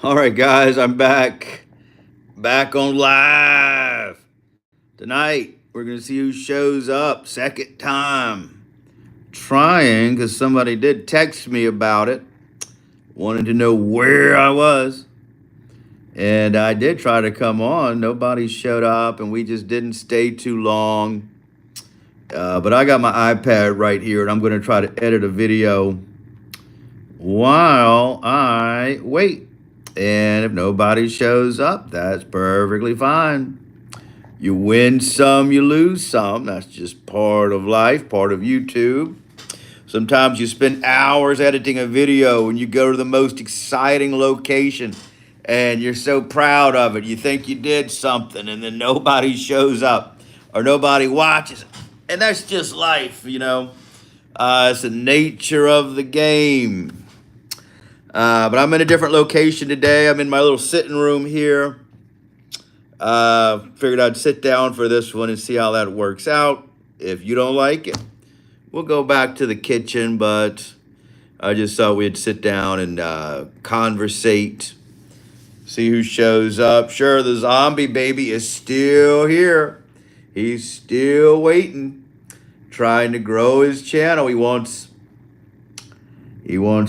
All right, guys, I'm back on live tonight. We're gonna see who shows up. Second time trying because somebody did text me about it, wanted to know where I was, and I did try to come on. Nobody showed up, and we just didn't stay too long. But I got my iPad right here, and I'm gonna try to edit a video while I wait. And if nobody shows up, that's perfectly fine. You win some, you lose some. That's just part of life, part of YouTube. Sometimes you spend hours editing a video and you go to the most exciting location and you're so proud of it. You think you did something and then nobody shows up or nobody watches it. And that's just life. It's the nature of the game. But I'm in a different location today. I'm in my little sitting room here. Figured I'd sit down for this one and see how that works out. If you don't like it, we'll go back to the kitchen, but I just thought we'd sit down and conversate, see who shows up. Sure, the zombie baby is still here. He's still waiting, trying to grow his channel. He wants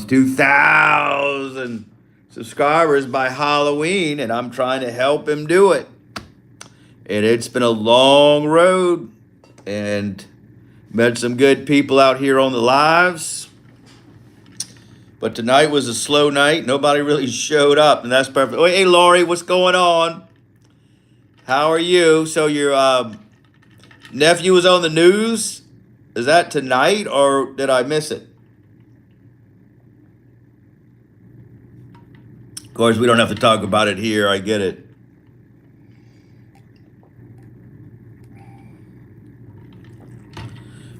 2,000 subscribers by Halloween, and I'm trying to help him do it. And it's been a long road, and met some good people out here on the lives. But tonight was a slow night. Nobody really showed up, and that's perfect. Oh, hey, Lori, what's going on? How are you? So your nephew was on the news? Is that tonight, or did I miss it? Of course, we don't have to talk about it here. I get it.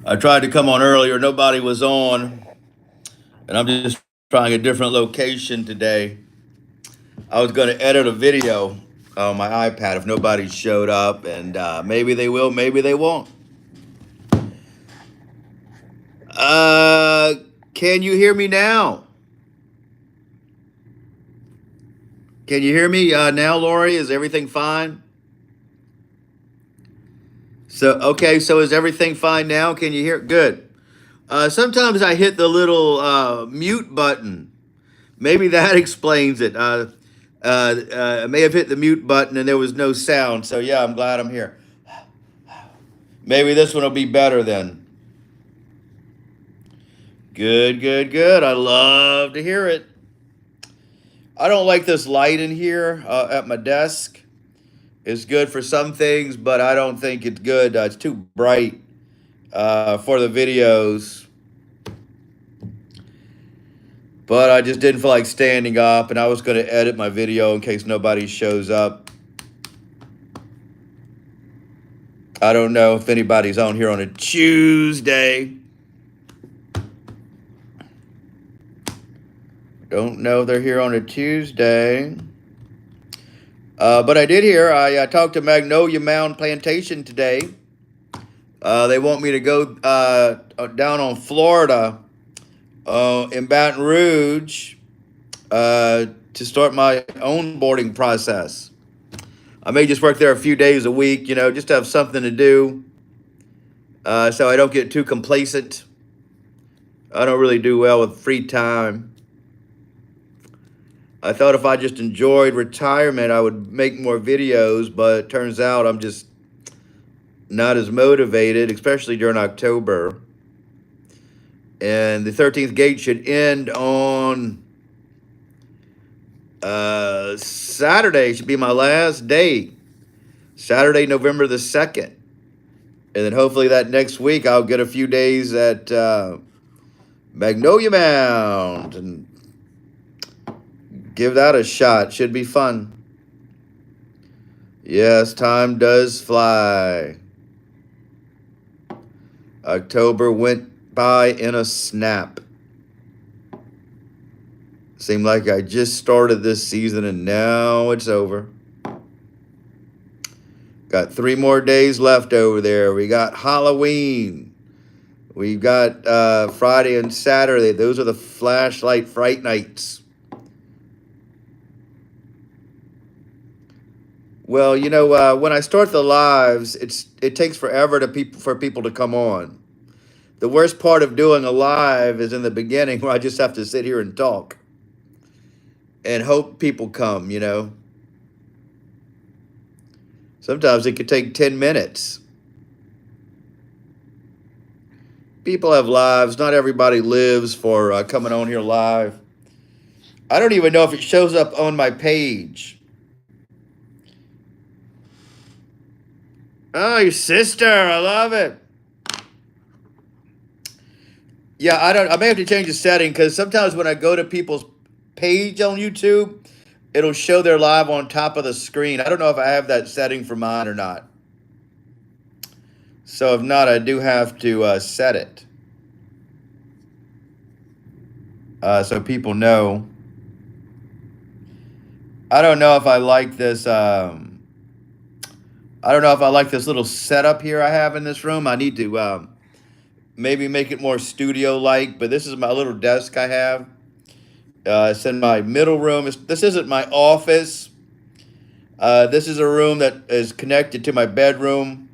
I tried to come on earlier. Nobody was on. And I'm just trying a different location today. I was going to edit a video on my iPad if nobody showed up. And maybe they will, maybe they won't. Can you hear me now? Can you hear me now, Lori? Is everything fine? So is everything fine now? Can you hear? Good. Sometimes I hit the little mute button. Maybe that explains it. I may have hit the mute button and there was no sound. So yeah, I'm glad I'm here. Maybe this one will be better then. Good, good, good. I love to hear it. I don't like this light in here at my desk. It's good for some things, but I don't think it's good. It's too bright for the videos. But I just didn't feel like standing up, and I was going to edit my video in case nobody shows up. I don't know if anybody's on here on a Tuesday. Don't know if they're here on a Tuesday. But I did hear, I talked to Magnolia Mound Plantation today. They want me to go down on Florida in Baton Rouge to start my own boarding process. I may just work there a few days a week, just to have something to do so I don't get too complacent. I don't really do well with free time. I thought if I just enjoyed retirement, I would make more videos, but it turns out I'm just not as motivated, especially during October. And the 13th gate should end on Saturday, should be my last day. Saturday, November the 2nd. And then hopefully that next week I'll get a few days at Magnolia Mound and give that a shot. Should be fun. Yes, time does fly. October went by in a snap. Seemed like I just started this season and now it's over. Got 3 more days left over there. We got Halloween. We've got Friday and Saturday. Those are the flashlight fright nights. Well, when I start the lives, it takes forever for people to come on. The worst part of doing a live is in the beginning where I just have to sit here and talk and hope people come, Sometimes it could take 10 minutes. People have lives. Not everybody lives for coming on here live. I don't even know if it shows up on my page. Oh, your sister. I love it. Yeah, I may have to change the setting because sometimes when I go to people's page on YouTube, it'll show their live on top of the screen. I don't know if I have that setting for mine or not. So if not, I do have to set it so people know. I don't know if I like this. I don't know if I like this little setup here I have in this room. I need to maybe make it more studio-like, but this is my little desk I have. It's in my middle room. This isn't my office. This is a room that is connected to my bedroom.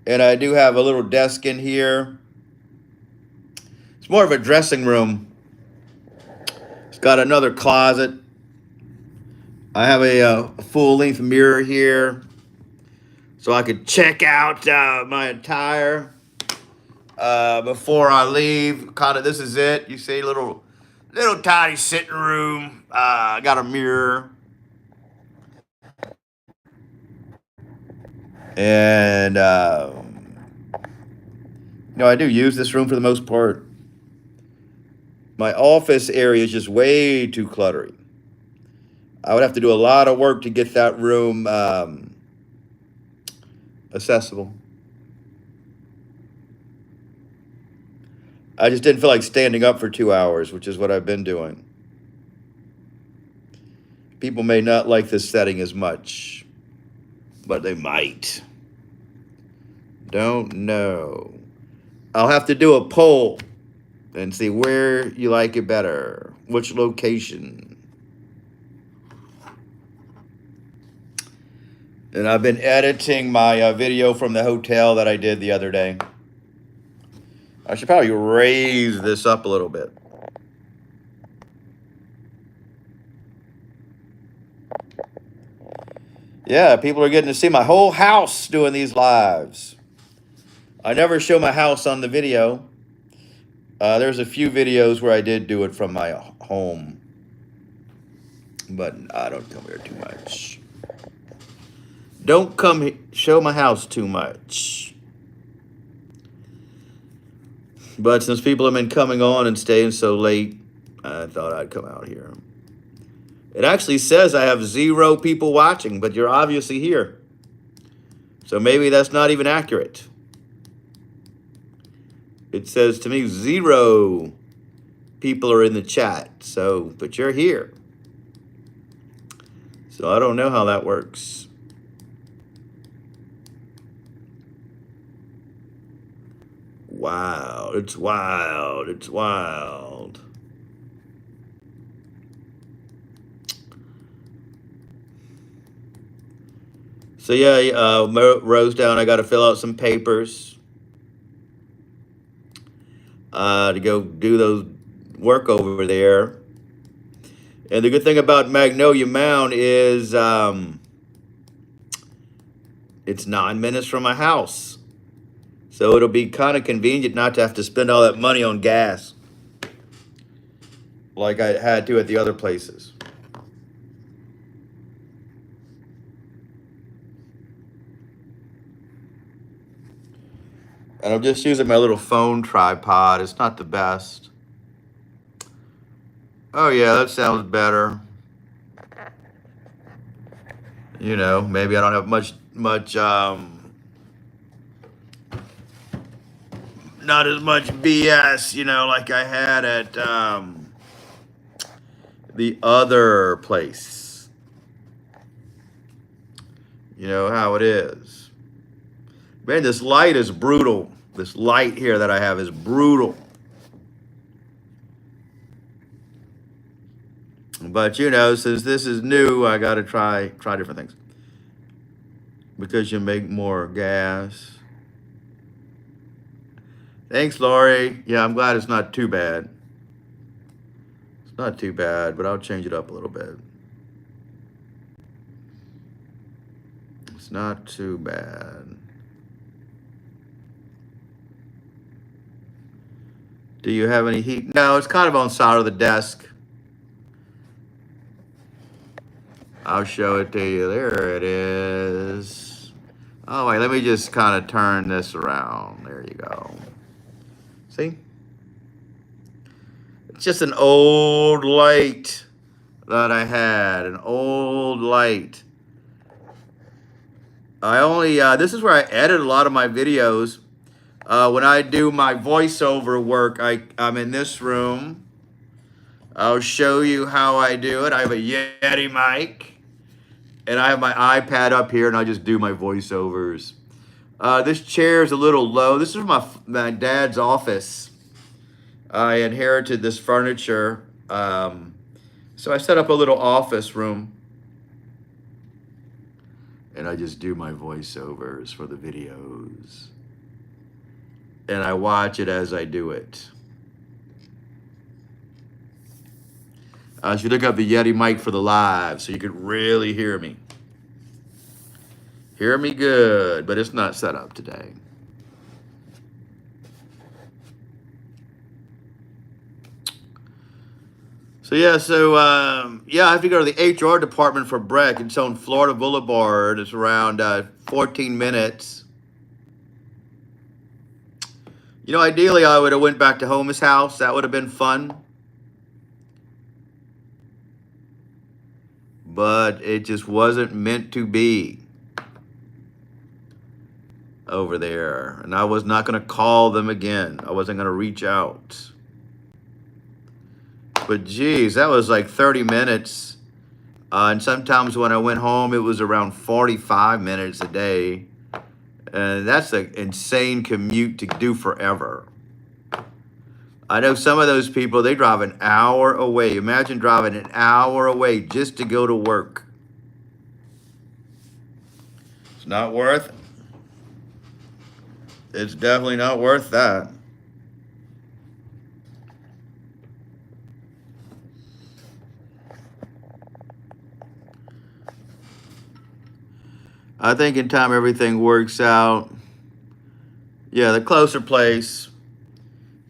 And I do have a little desk in here. It's more of a dressing room. It's got another closet. I have a full-length mirror here, so I could check out my attire before I leave. This is it. You see, little tiny sitting room. I got a mirror. And, I do use this room for the most part. My office area is just way too cluttery. I would have to do a lot of work to get that room accessible. I just didn't feel like standing up for 2 hours, which is what I've been doing. People may not like this setting as much, but they might. Don't know. I'll have to do a poll and see where you like it better, which location. And I've been editing my video from the hotel that I did the other day. I should probably raise this up a little bit. Yeah, people are getting to see my whole house doing these lives. I never show my house on the video. There's a few videos where I did do it from my home. But I don't come here too much. Don't show my house too much. But since people have been coming on and staying so late, I thought I'd come out here. It actually says I have 0 people watching, but you're obviously here. So maybe that's not even accurate. It says to me 0 people are in the chat. But you're here. So I don't know how that works. Wow, it's wild. It's wild. So yeah, Rosedown, I got to fill out some papers to go do those work over there. And the good thing about Magnolia Mound is it's 9 minutes from my house. So it'll be kind of convenient not to have to spend all that money on gas like I had to at the other places. And I'm just using my little phone tripod. It's not the best. Oh yeah, that sounds better. Maybe I don't have much not as much BS, like I had at the other place. You know how it is. Man, this light is brutal. This light here that I have is brutal. But since this is new, I got to try different things. because you make more gas. Thanks, Lori. Yeah, I'm glad it's not too bad. It's not too bad, but I'll change it up a little bit. It's not too bad. Do you have any heat? No, it's kind of on the side of the desk. I'll show it to you. There it is. Oh, wait, let me just kind of turn this around. There you go. See? It's just an old light that I had, an old light. This is where I edit a lot of my videos. When I do my voiceover work, I'm in this room. I'll show you how I do it. I have a Yeti mic, and I have my iPad up here, and I just do my voiceovers. This chair is a little low. This is my dad's office. I inherited this furniture, so I set up a little office room, and I just do my voiceovers for the videos. And I watch it as I do it. I should look up the Yeti mic for the live so you could really hear me. Hear me good, but it's not set up today. So I have to go to the HR department for Breck. It's on Florida Boulevard. It's around 14 minutes. You know, ideally I would have went back to Homer's house. That would have been fun. But it just wasn't meant to be over there. And I was not going to call them again. I wasn't going to reach out. But geez, that was like 30 minutes. And sometimes when I went home, it was around 45 minutes a day. And that's an insane commute to do forever. I know some of those people, they drive an hour away. Imagine driving an hour away just to go to work. It's not worth it. It's definitely not worth that. I think in time everything works out. Yeah, the closer place.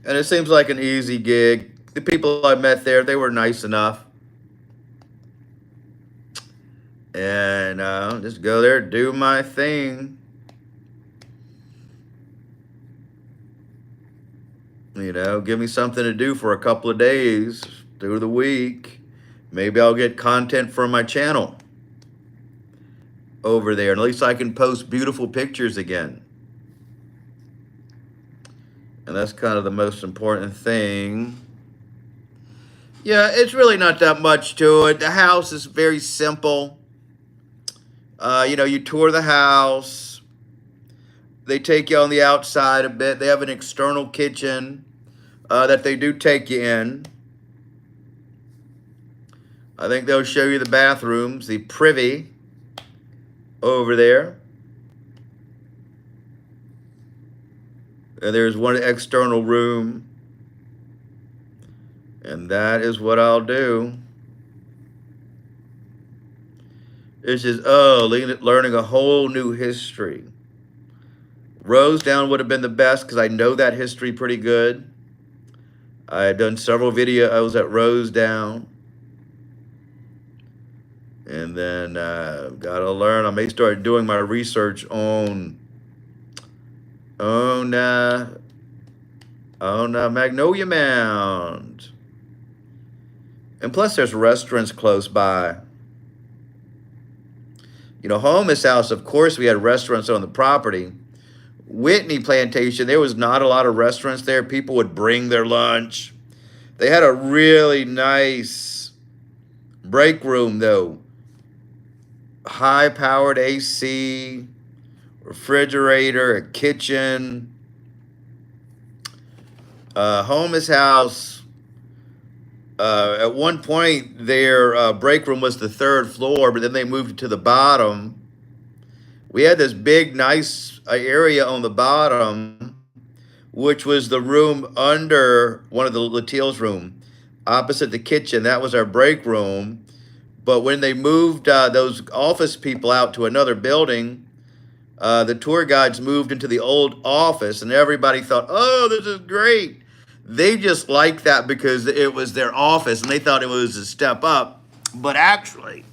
And it seems like an easy gig. The people I met there, they were nice enough. And just go there, do my thing. You know, give me something to do for a couple of days through the week. Maybe I'll get content from my channel over there. And at least I can post beautiful pictures again. And that's kind of the most important thing. Yeah, it's really not that much to it. The house is very simple. You tour the house. They take you on the outside a bit. They have an external kitchen that they do take you in. I think they'll show you the bathrooms, the privy over there. And there's one external room. And that is what I'll do. It's just, learning a whole new history. Rosedown would have been the best because I know that history pretty good. I had done several videos at Rosedown. And then got to learn. I may start doing my research on Magnolia Mound. And plus there's restaurants close by. Homer's house, of course, we had restaurants on the property. Whitney Plantation, there was not a lot of restaurants there. People would bring their lunch. They had a really nice break room, though. High-powered AC, refrigerator, a kitchen. Homer's house, at one point, their break room was the third floor, but then they moved it to the bottom We had this big, nice area on the bottom, which was the room under one of the Latil's room, opposite the kitchen. That was our break room. But when they moved those office people out to another building, the tour guides moved into the old office, and everybody thought, "Oh, this is great." They just liked that because it was their office, and they thought it was a step up. But actually,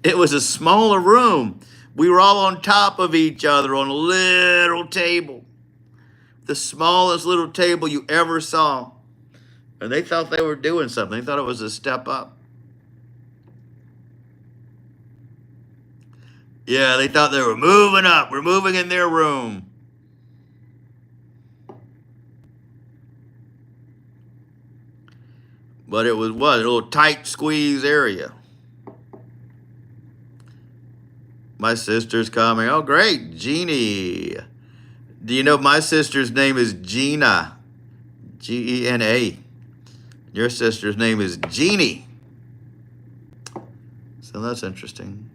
it was a smaller room. We were all on top of each other on a little table, the smallest little table you ever saw. And they thought they were doing something. They thought it was a step up. Yeah, they thought they were moving up. We're moving in their room. But it was what? A little tight squeeze area. My sister's coming. Oh, great. Jeannie. Do you know my sister's name is Gina? Gena. Your sister's name is Jeannie. So that's interesting.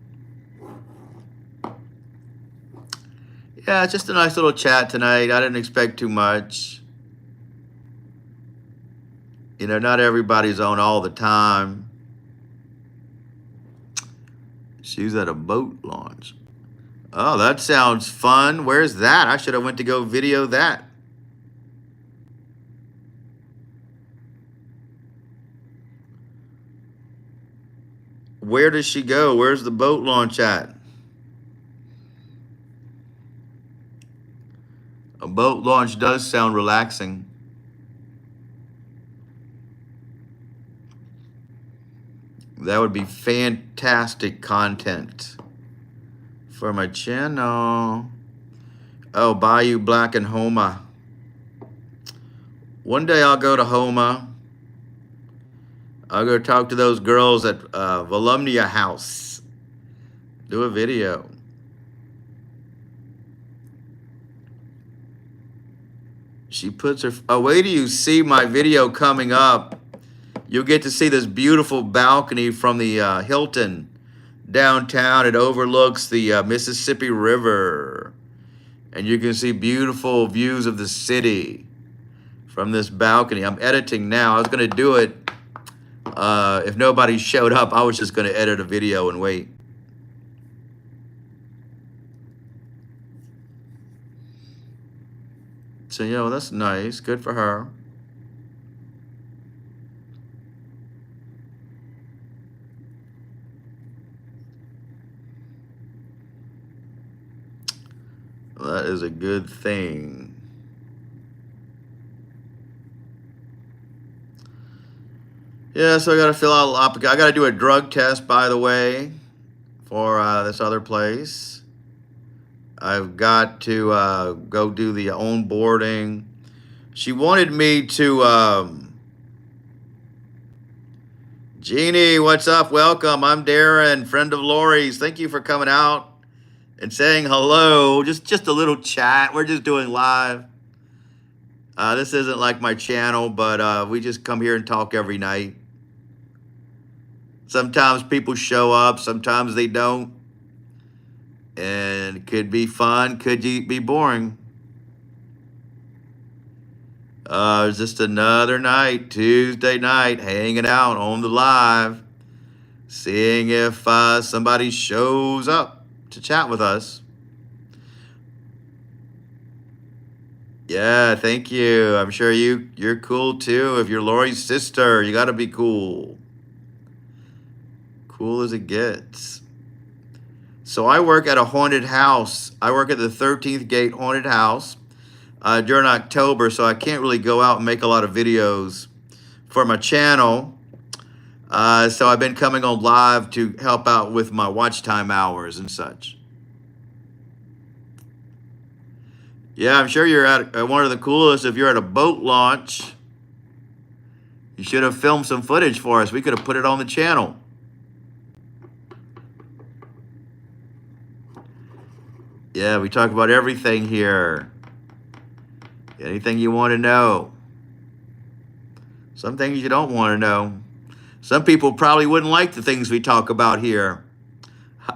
Yeah, it's just a nice little chat tonight. I didn't expect too much. You know, not everybody's on all the time. She was at a boat launch. Oh, that sounds fun. Where's that? I should have went to go video that. Where does she go? Where's the boat launch at? A boat launch does sound relaxing. That would be fantastic content for my channel. Oh, Bayou Black and Homa. One day I'll go to Homa. I'll go talk to those girls at Volumnia House. Do a video. She puts her... Oh, wait till you see my video coming up. You'll get to see this beautiful balcony from the Hilton downtown. It overlooks the Mississippi River. And you can see beautiful views of the city from this balcony. I'm editing now. I was going to do it if nobody showed up. I was just going to edit a video and wait. So, you know, that's nice. Good for her. That is a good thing. Yeah, so I got to fill out. I got to do a drug test, by the way, for this other place. I've got to go do the onboarding. She wanted me to. Jeannie, what's up? Welcome. I'm Darren, friend of Lori's. Thank you for coming out and saying hello. Just a little chat. We're just doing live. This isn't like my channel, but we just come here and talk every night. Sometimes people show up, sometimes they don't. And it could be fun, could be boring. It's just another night, Tuesday night, hanging out on the live, seeing if somebody shows up to chat with us. Yeah, thank you. I'm sure you're cool too. If you're Lori's sister, you got to be cool. Cool as it gets. So I work at a haunted house. I work at the 13th Gate Haunted House during October, so I can't really go out and make a lot of videos for my channel. So I've been coming on live to help out with my watch time hours and such. Yeah, I'm sure you're at one of the coolest. If you're at a boat launch, you should have filmed some footage for us. We could have put it on the channel. Yeah, we talk about everything here. Anything you want to know. Some things you don't want to know. Some people probably wouldn't like the things we talk about here,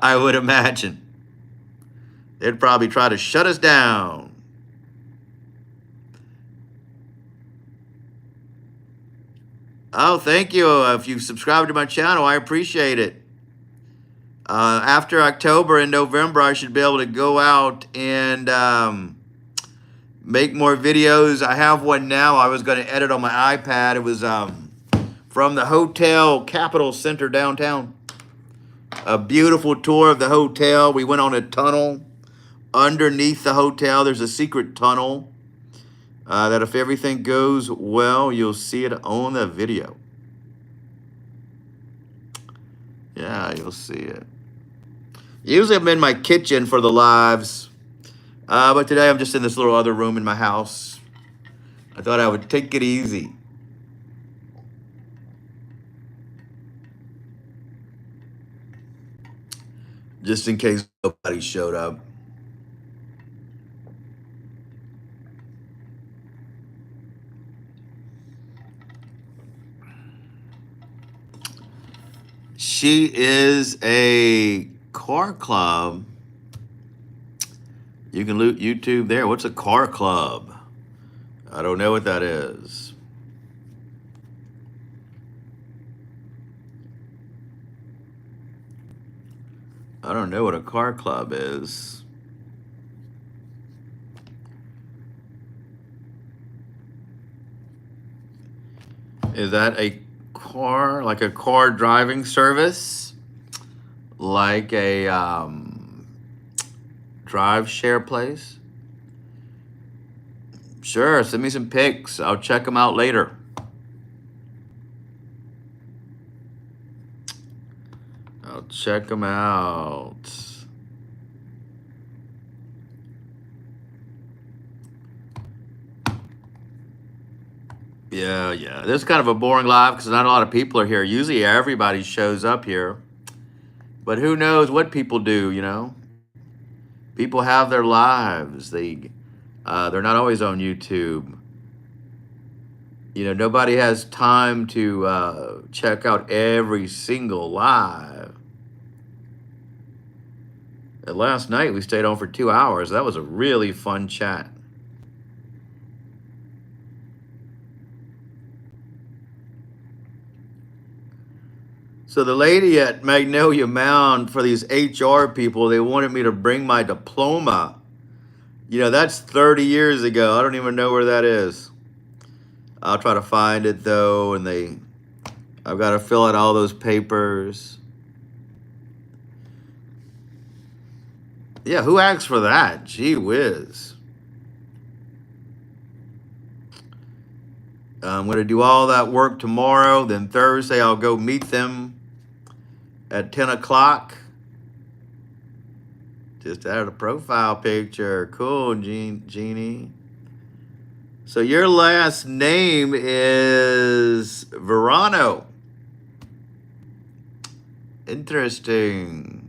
I would imagine. They'd probably try to shut us down. Oh, thank you. If you've subscribed to my channel, I appreciate it. After October and November, I should be able to go out and make more videos. I have one now. I was going to edit on my iPad. It was from the Hotel Capitol Center downtown. A beautiful tour of the hotel. We went on a tunnel underneath the hotel. There's a secret tunnel that if everything goes well, you'll see it on the video. Yeah, you'll see it. Usually I'm in my kitchen for the lives, but today I'm just in this little other room in my house. I thought I would take it easy. Just in case nobody showed up. She is a car club. You can loot YouTube there. What's a car club? I don't know what that is. I don't know what a car club is. Is that a car, like a car driving service? Like a drive share place? Sure, send me some pics. I'll check them out later. I'll check them out. Yeah. This is kind of a boring live because not a lot of people are here. Usually everybody shows up here. But who knows what people do, you know? People have their lives. They're not always on YouTube. You know, nobody has time to check out every single live. And last night we stayed on for 2 hours. That was a really fun chat. So the lady at Magnolia Mound, for these HR people, they wanted me to bring my diploma. You know, that's 30 years ago. I don't even know where that is. I'll try to find it though, and I've got to fill out all those papers. Yeah, who asked for that? Gee whiz. I'm going to do all that work tomorrow. Then Thursday, I'll go meet them at 10 o'clock. Just added a profile picture. Cool, Jeannie. So your last name is Verano. Interesting.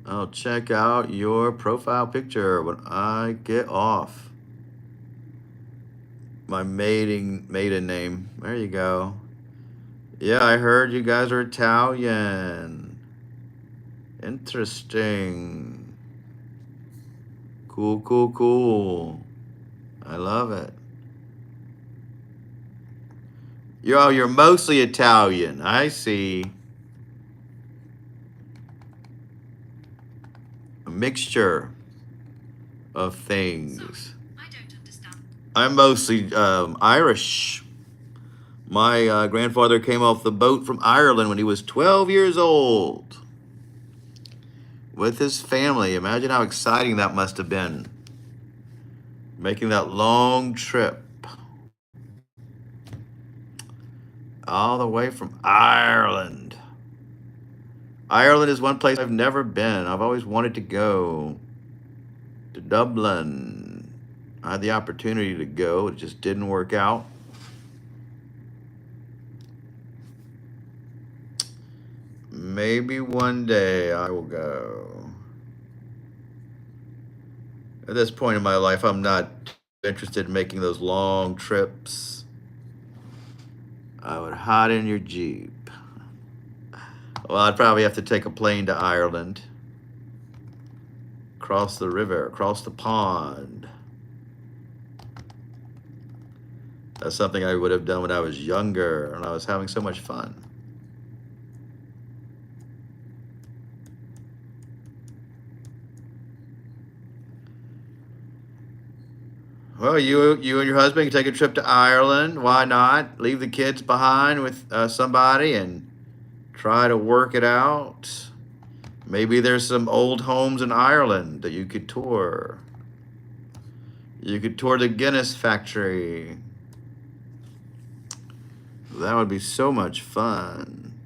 I'll check out your profile picture when I get off. My maiden name. There you go. Yeah, I heard you guys are Italian. Interesting. Cool. I love it. You're mostly Italian. I see. A mixture of things. I'm mostly Irish. My grandfather came off the boat from Ireland when he was 12 years old with his family. Imagine how exciting that must have been, making that long trip all the way from Ireland. Ireland is one place I've never been. I've always wanted to go to Dublin. I had the opportunity to go. It just didn't work out. Maybe one day I will go. At this point in my life, I'm not interested in making those long trips. I would hide in your Jeep. Well, I'd probably have to take a plane to Ireland, cross the river, across the pond. That's something I would have done when I was younger and I was having so much fun. Well, you and your husband can take a trip to Ireland. Why not? Leave the kids behind with somebody and try to work it out. Maybe there's some old homes in Ireland that you could tour. You could tour the Guinness factory. That would be so much fun.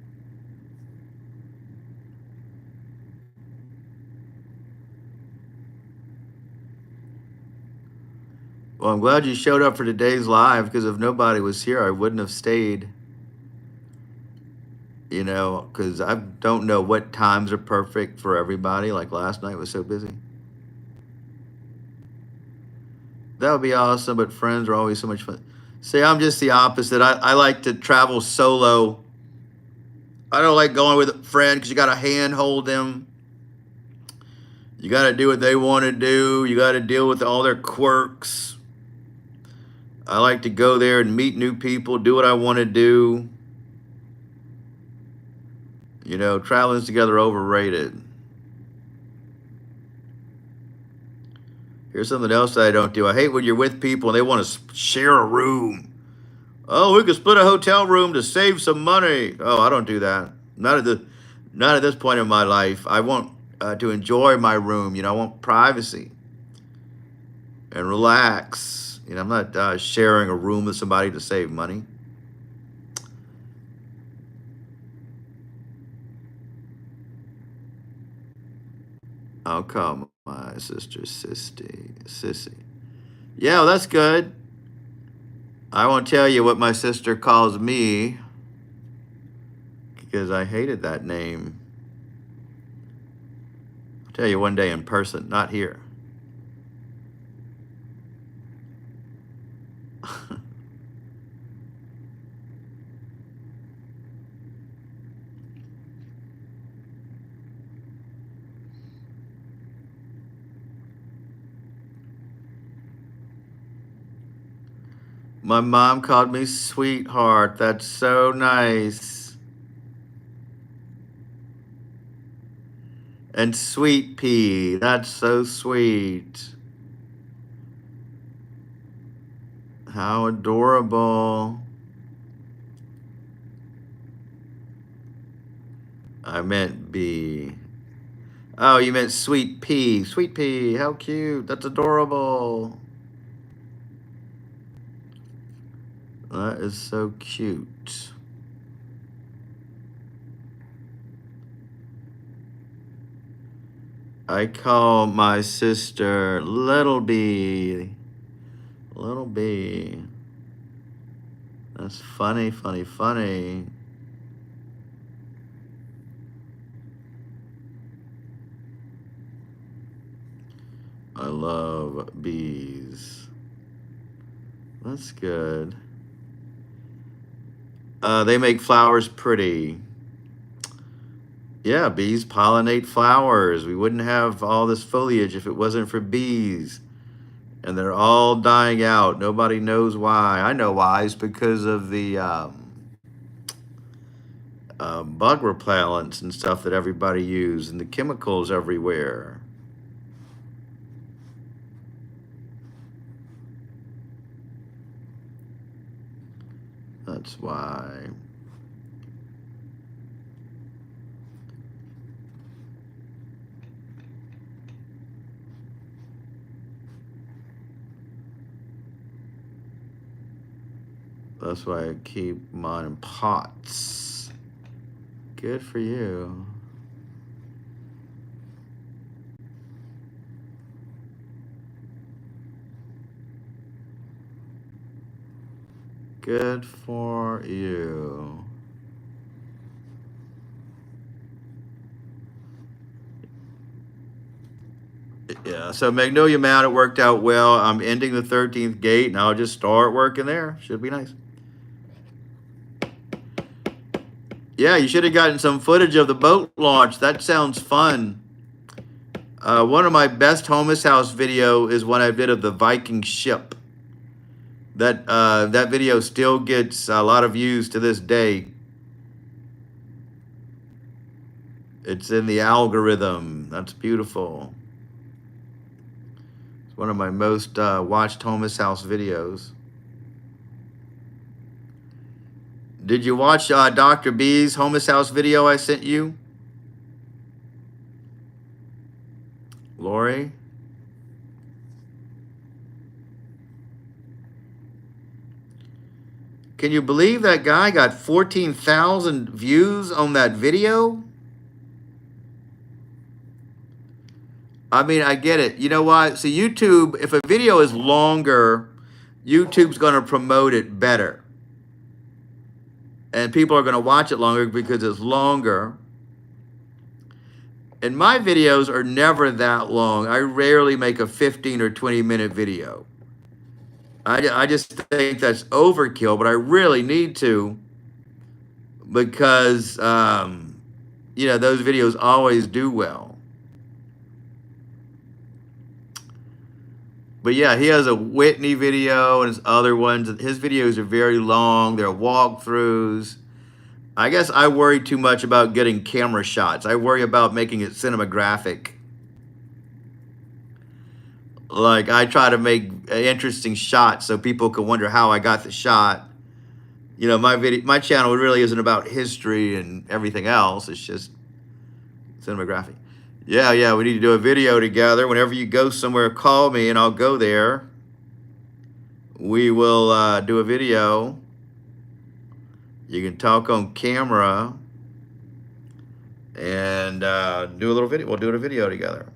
Well, I'm glad you showed up for today's live because if nobody was here, I wouldn't have stayed. You know, because I don't know what times are perfect for everybody. Like last night was so busy. That would be awesome, but friends are always so much fun. See, I'm just the opposite. I like to travel solo. I don't like going with a friend because you got to hand hold them. You got to do what they want to do. You got to deal with all their quirks. I like to go there and meet new people, do what I want to do. You know, traveling's together overrated. Here's something else that I don't do. I hate when you're with people and they want to share a room. Oh, we could split a hotel room to save some money. Oh, I don't do that. Not at this point in my life. I want to enjoy my room. You know, I want privacy and relax. You know, I'm not sharing a room with somebody to save money. I'll call my sister Sissy. Yeah, well, that's good. I won't tell you what my sister calls me because I hated that name. I'll tell you one day in person, not here. My mom called me sweetheart. That's so nice. And sweet pea. That's so sweet. How adorable. I meant bee. Oh, you meant sweet pea. Sweet pea. How cute. That's adorable. That is so cute. I call my sister Little Bee. Little Bee. That's funny, funny, funny. I love bees. That's good. They make flowers pretty. Yeah, bees pollinate flowers. We wouldn't have all this foliage if it wasn't for bees. And they're all dying out. Nobody knows why. I know why. It's because of the bug repellents and stuff that everybody uses and the chemicals everywhere. That's why. That's why I keep mine in pots. Good for you. Good for you. Yeah, so Magnolia Mountain worked out well. I'm ending the 13th gate and I'll just start working there. Should be nice. Yeah, you should have gotten some footage of the boat launch. That sounds fun. One of my best Homeless House video is one I did of the Viking ship. That video still gets a lot of views to this day. It's in the algorithm. That's beautiful. It's one of my most watched Homeless House videos. Did you watch Dr. B's Homeless House video I sent you? Lori? Can you believe that guy got 14,000 views on that video? I mean, I get it. You know why? See, YouTube, if a video is longer, YouTube's going to promote it better. And people are going to watch it longer because it's longer. And my videos are never that long. I rarely make a 15 or 20-minute video. I just think that's overkill, but I really need to because, you know, those videos always do well. But yeah, he has a Whitney video and his other ones. His videos are very long. They're walkthroughs. I guess I worry too much about getting camera shots. I worry about making it cinematographic. Like I try to make interesting shots so people can wonder how I got the shot. You know, my channel really isn't about history and everything else. It's just cinematography. Yeah, we need to do a video together. Whenever you go somewhere, call me and I'll go there. We will do a video. You can talk on camera and do a little video. We'll do a video together.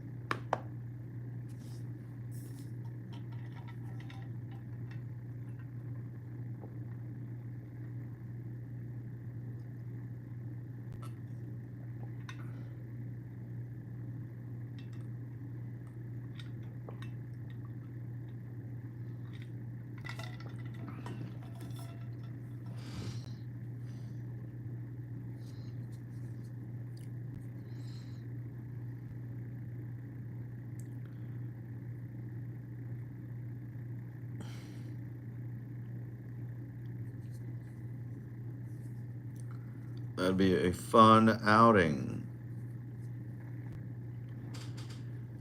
That'd be a fun outing.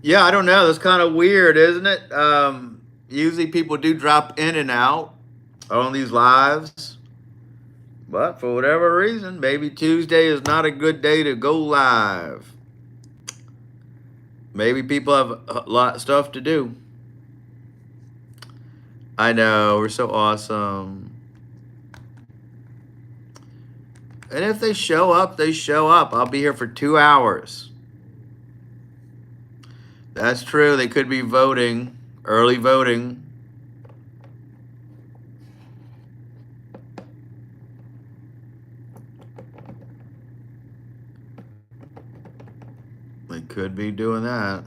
Yeah, I don't know. That's kind of weird, isn't it? Usually people do drop in and out on these lives. But for whatever reason, maybe Tuesday is not a good day to go live. Maybe people have a lot of stuff to do. I know, we're so awesome. And if they show up, they show up. I'll be here for 2 hours. That's true. They could be voting, early voting. They could be doing that.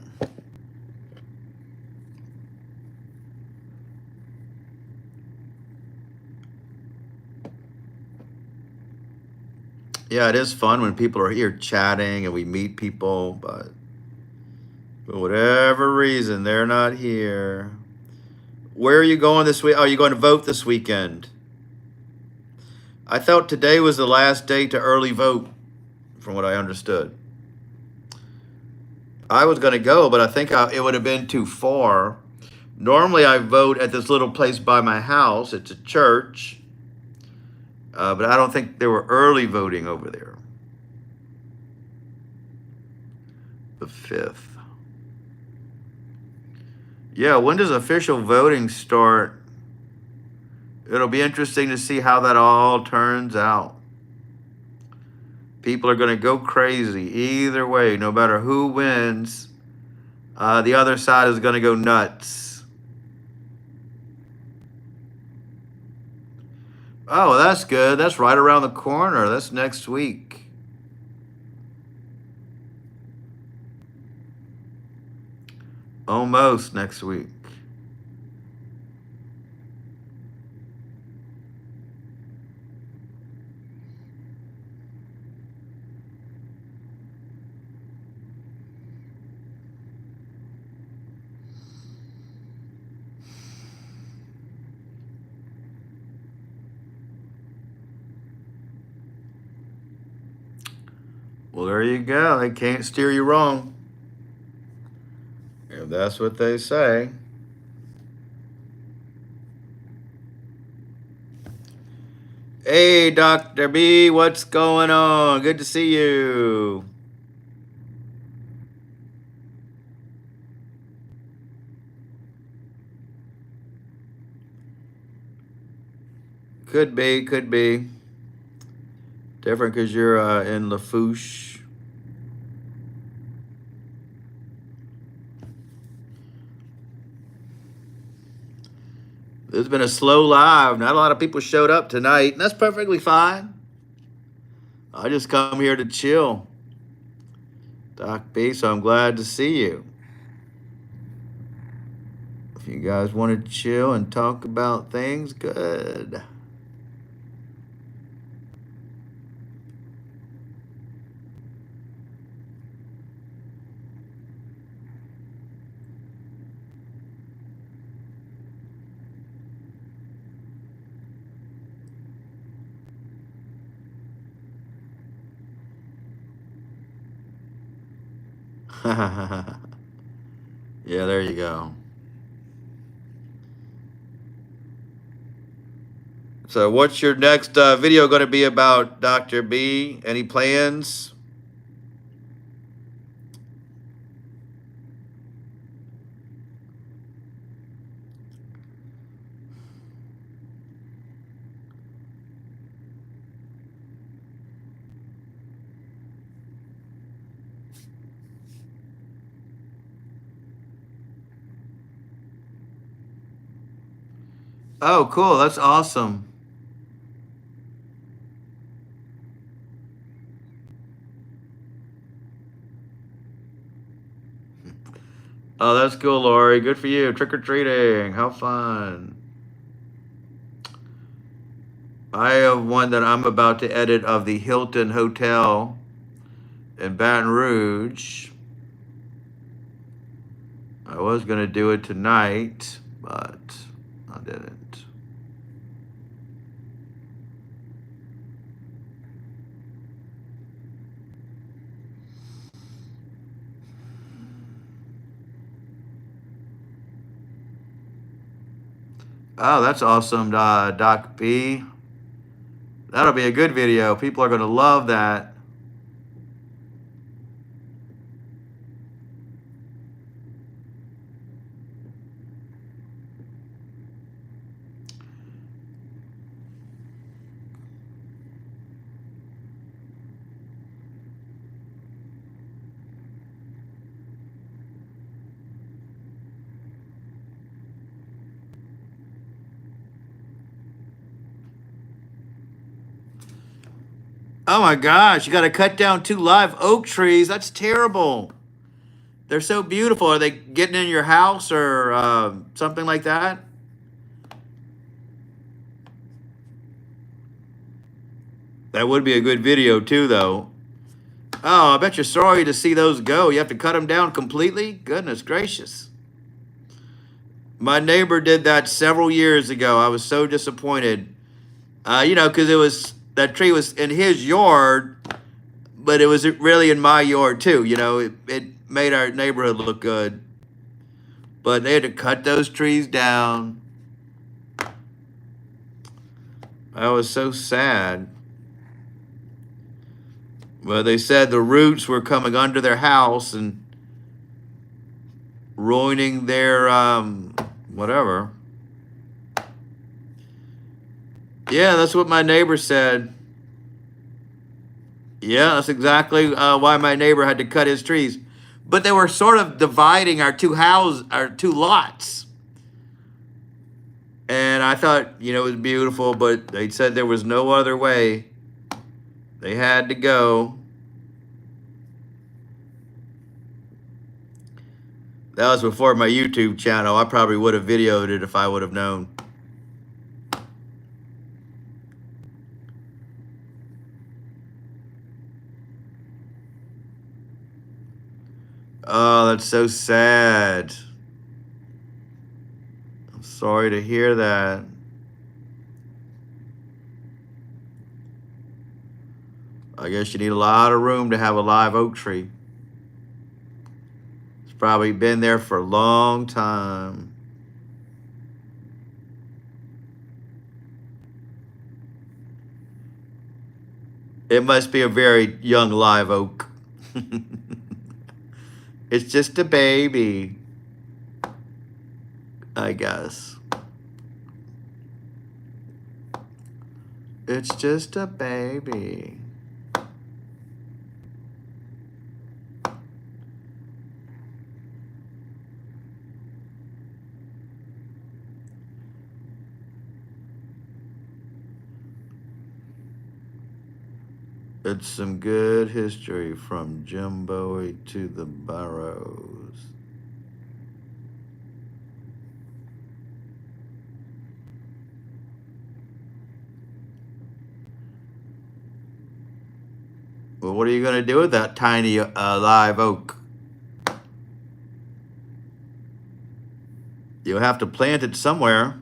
Yeah, it is fun when people are here chatting and we meet people, but for whatever reason, they're not here. Where are you going this week? Oh, you're going to vote this weekend. I thought today was the last day to early vote, from what I understood. I was going to go, but I think it would have been too far. Normally, I vote at this little place by my house. It's a church. But I don't think there were early voting over there. The 5th. Yeah, when does official voting start? It'll be interesting to see how that all turns out. People are going to go crazy either way, no matter who wins. The other side is going to go nuts. Oh, that's good. That's right around the corner. That's next week. Almost next week. Well, there you go. They can't steer you wrong. If that's what they say. Hey, Dr. B, what's going on? Good to see you. Could be, could be. Different because you're in Lafourche. It's been a slow live. Not a lot of people showed up tonight, and that's perfectly fine. I just come here to chill, Doc B, so I'm glad to see you. If you guys want to chill and talk about things, good. Yeah, there you go. So, what's your next video going to be about, Dr. B? Any plans? Oh, cool. That's awesome. Oh, that's cool, Lori. Good for you. Trick or treating. How fun. I have one that I'm about to edit of the Hilton Hotel in Baton Rouge. I was going to do it tonight, but I didn't. Oh, that's awesome, Doc B. That'll be a good video. People are going to love that. Oh my gosh, you got to cut down 2 live oak trees. That's terrible. They're so beautiful. Are they getting in your house or something like that? That would be a good video too, though. Oh, I bet you're sorry to see those go. You have to cut them down completely? Goodness gracious. My neighbor did that several years ago. I was so disappointed. Because that tree was in his yard, but it was really in my yard too. It made our neighborhood look good. But they had to cut those trees down. I was so sad. Well, they said the roots were coming under their house and ruining their whatever. Yeah, that's what my neighbor said. Yeah, that's exactly why my neighbor had to cut his trees. But they were sort of dividing our two lots. And I thought, it was beautiful, but they said there was no other way. They had to go. That was before my YouTube channel. I probably would have videoed it if I would have known. Oh, that's so sad. I'm sorry to hear that. I guess you need a lot of room to have a live oak tree. It's probably been there for a long time. It must be a very young live oak. It's just a baby, I guess. It's just a baby. It's some good history from Jim Bowie to the Burrows. Well, what are you going to do with that tiny live oak? You'll have to plant it somewhere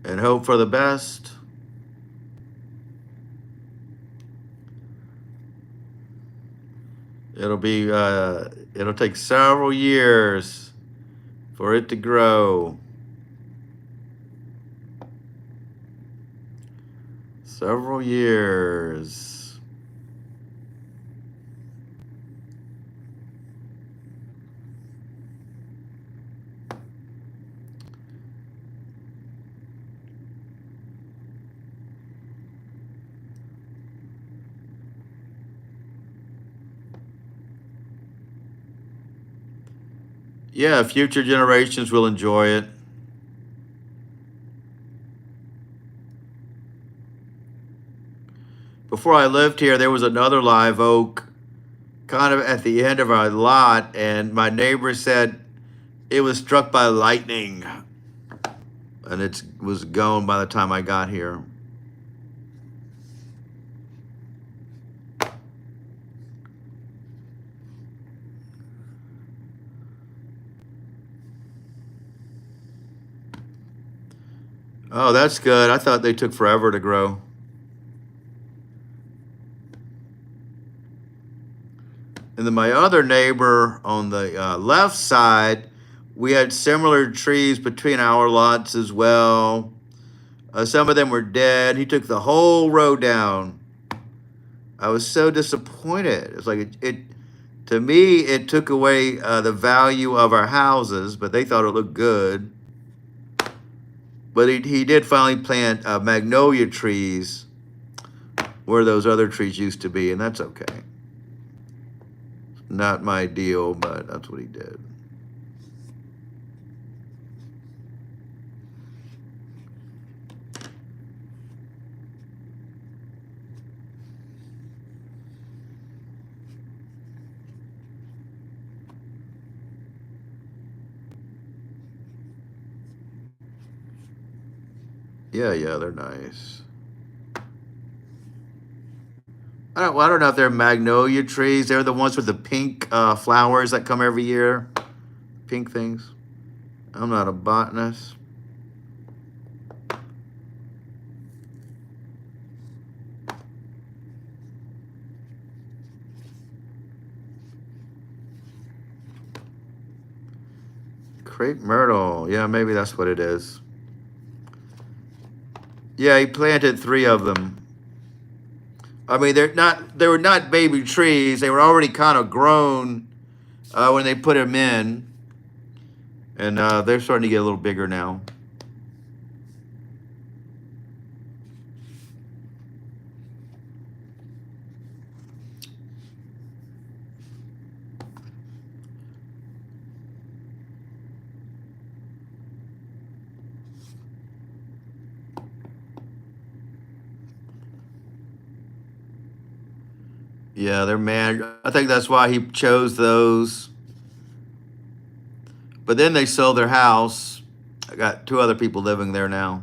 and hope for the best. It'll take several years for it to grow. Several years. Yeah, future generations will enjoy it. Before I lived here, there was another live oak kind of at the end of our lot, and my neighbor said it was struck by lightning and it was gone by the time I got here. Oh, that's good. I thought they took forever to grow. And then my other neighbor on the left side, we had similar trees between our lots as well. Some of them were dead. He took the whole row down. I was so disappointed. It's like it to me, it took away the value of our houses, but they thought it looked good. But he did finally plant magnolia trees where those other trees used to be, and that's okay. Not my deal, but that's what he did. Yeah, they're nice. I don't know if they're magnolia trees. They're the ones with the pink flowers that come every year. Pink things. I'm not a botanist. Crepe myrtle. Yeah, maybe that's what it is. Yeah, he planted 3 of them. I mean, they were not baby trees. They were already kind of grown when they put them in, and they're starting to get a little bigger now. Yeah, they're mad. I think that's why he chose those. But then they sold their house. I got 2 other people living there now.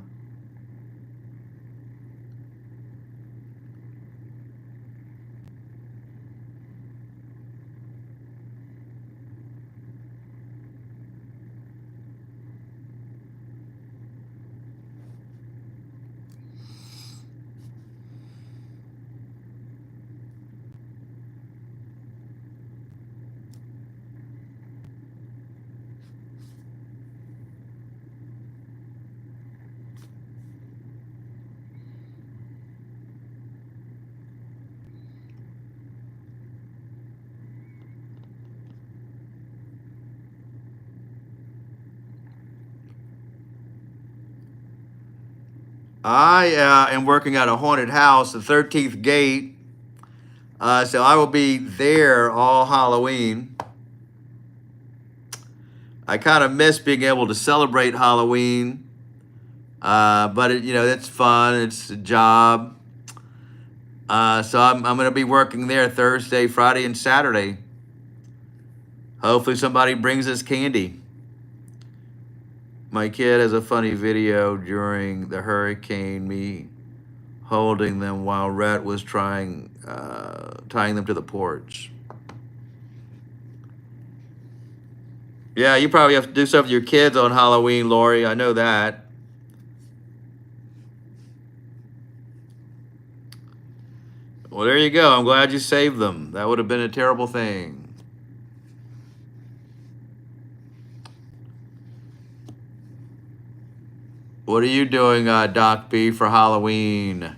I am working at a haunted house, the 13th Gate. So I will be there all Halloween. I kind of miss being able to celebrate Halloween, but it's fun. It's a job. So I'm going to be working there Thursday, Friday, and Saturday. Hopefully somebody brings us candy. My kid has a funny video during the hurricane, me holding them while Rhett was tying them to the porch. Yeah, you probably have to do stuff with your kids on Halloween, Lori. I know that. Well, there you go. I'm glad you saved them. That would have been a terrible thing. What are you doing, Doc B, for Halloween?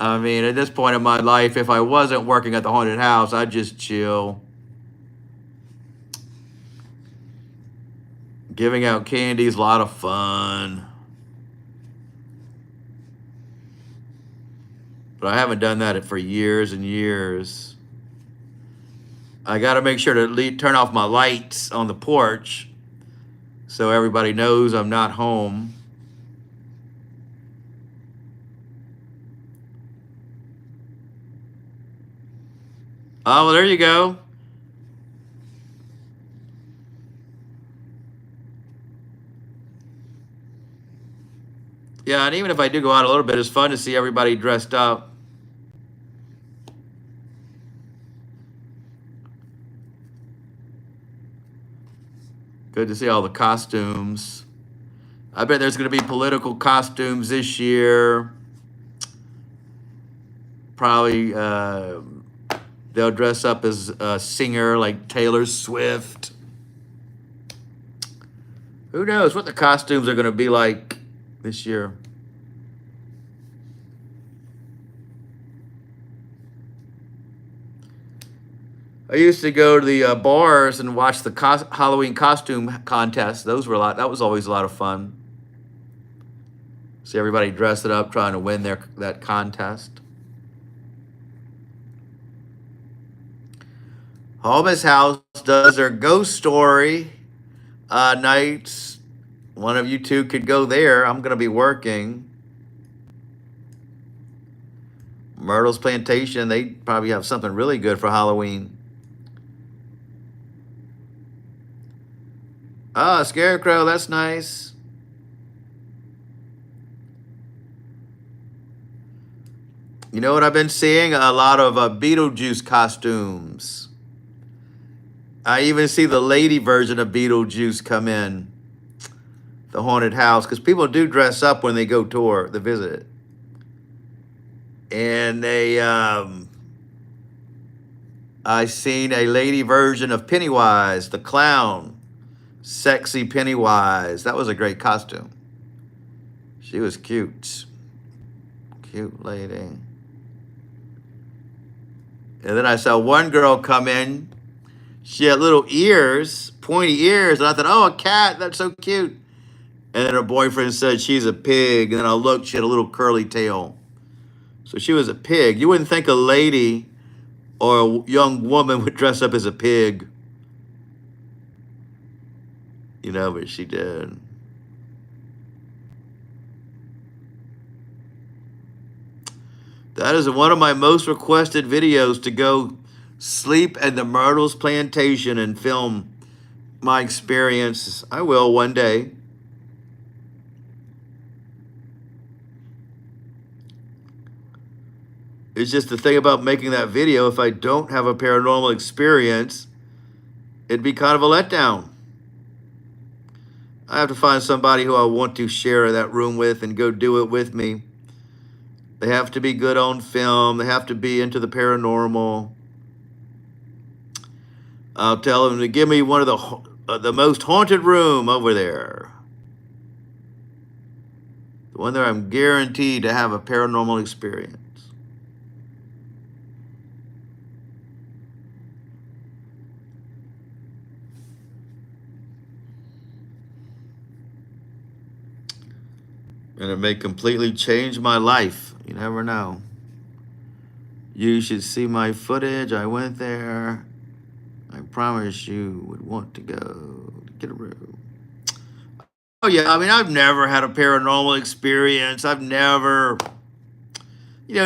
I mean, at this point in my life, if I wasn't working at the haunted house, I'd just chill. Giving out candy is a lot of fun. But I haven't done that for years and years. I got to make sure to turn off my lights on the porch so everybody knows I'm not home. Oh, well, there you go. Yeah, and even if I do go out a little bit, it's fun to see everybody dressed up. Good to see all the costumes. I bet there's going to be political costumes this year. Probably they'll dress up as a singer like Taylor Swift. Who knows what the costumes are going to be like this year? I used to go to the bars and watch the Halloween costume contests. Those were that was always a lot of fun. See everybody dressing up, trying to win that contest. Homeless House does their ghost story nights. One of you two could go there. I'm going to be working. Myrtle's Plantation, they probably have something really good for Halloween. Ah, Scarecrow, that's nice. You know what I've been seeing? A lot of Beetlejuice costumes. I even see the lady version of Beetlejuice come in the haunted house because people do dress up when they go tour, to visit it. And I seen a lady version of Pennywise, the clown. Sexy Pennywise. That was a great costume. She was cute. Cute lady. And then I saw one girl come in. She had little ears, pointy ears. And I thought, oh, a cat. That's so cute. And then her boyfriend said she's a pig. And then I looked, she had a little curly tail. So she was a pig. You wouldn't think a lady or a young woman would dress up as a pig. But she did. That is one of my most requested videos, to go sleep at the Myrtle's Plantation and film my experience. I will one day. It's just the thing about making that video, if I don't have a paranormal experience, it'd be kind of a letdown. I have to find somebody who I want to share that room with and go do it with me. They have to be good on film. They have to be into the paranormal. I'll tell them to give me one of the most haunted room over there. The one that I'm guaranteed to have a paranormal experience. And it may completely change my life. You never know. You should see my footage. I went there. I promise you would want to go to get a room. Oh, yeah. I mean, I've never had a paranormal experience. I've never,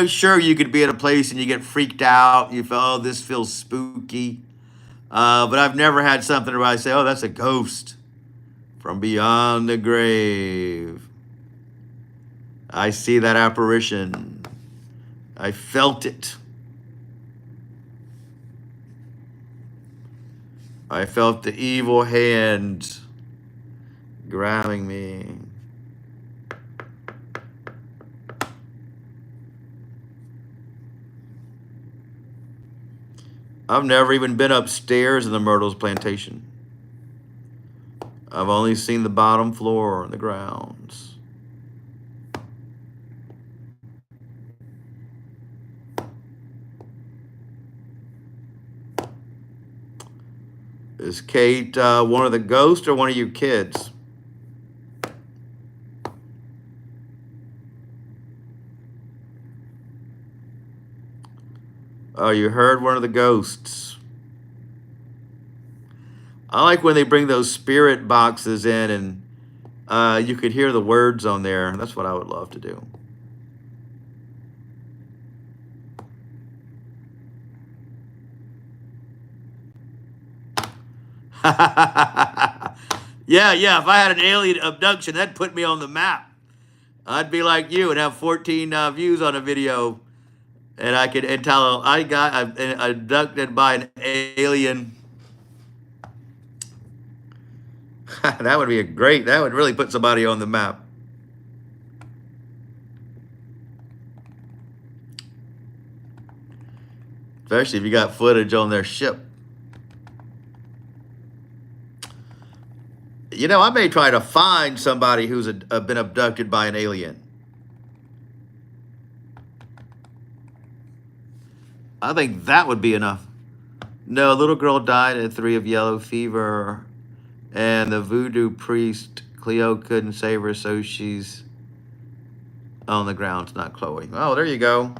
sure, you could be at a place and you get freaked out. You feel, oh, this feels spooky. But I've never had something where I say, oh, that's a ghost from beyond the grave. I see that apparition. I felt it. I felt the evil hand grabbing me. I've never even been upstairs in the Myrtles plantation. I've only seen the bottom floor and the grounds. Is Kate one of the ghosts or one of you kids? Oh, you heard one of the ghosts. I like when they bring those spirit boxes in and you could hear the words on there. That's what I would love to do. Yeah. If I had an alien abduction, that'd put me on the map. I'd be like you and have 14 views on a video, and I could and tell I got abducted by an alien. That would be a great. That would really put somebody on the map. Especially if you got footage on their ship. I may try to find somebody who's been abducted by an alien. I think that would be enough. No, a little girl died at 3 of yellow fever, and the voodoo priest, Cleo, couldn't save her, so she's on the ground. It's not Chloe. Oh, there you go.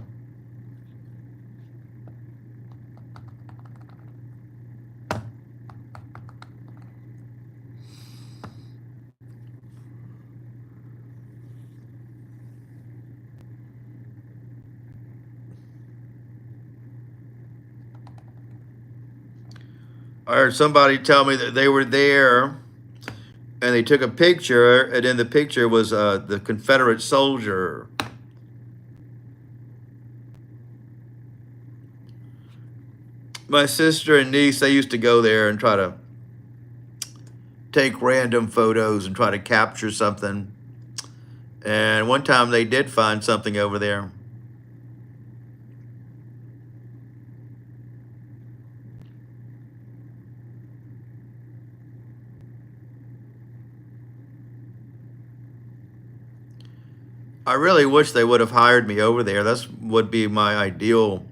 I heard somebody tell me that they were there and they took a picture, and in the picture was the Confederate soldier. My sister and niece, they used to go there and try to take random photos and try to capture something. And one time they did find something over there. I really wish they would have hired me over there. That's would be my ideal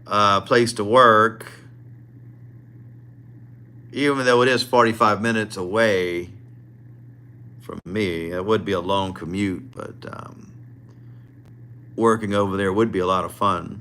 place to work, even though it is 45 minutes away from me. It would be a long commute, but working over there would be a lot of fun.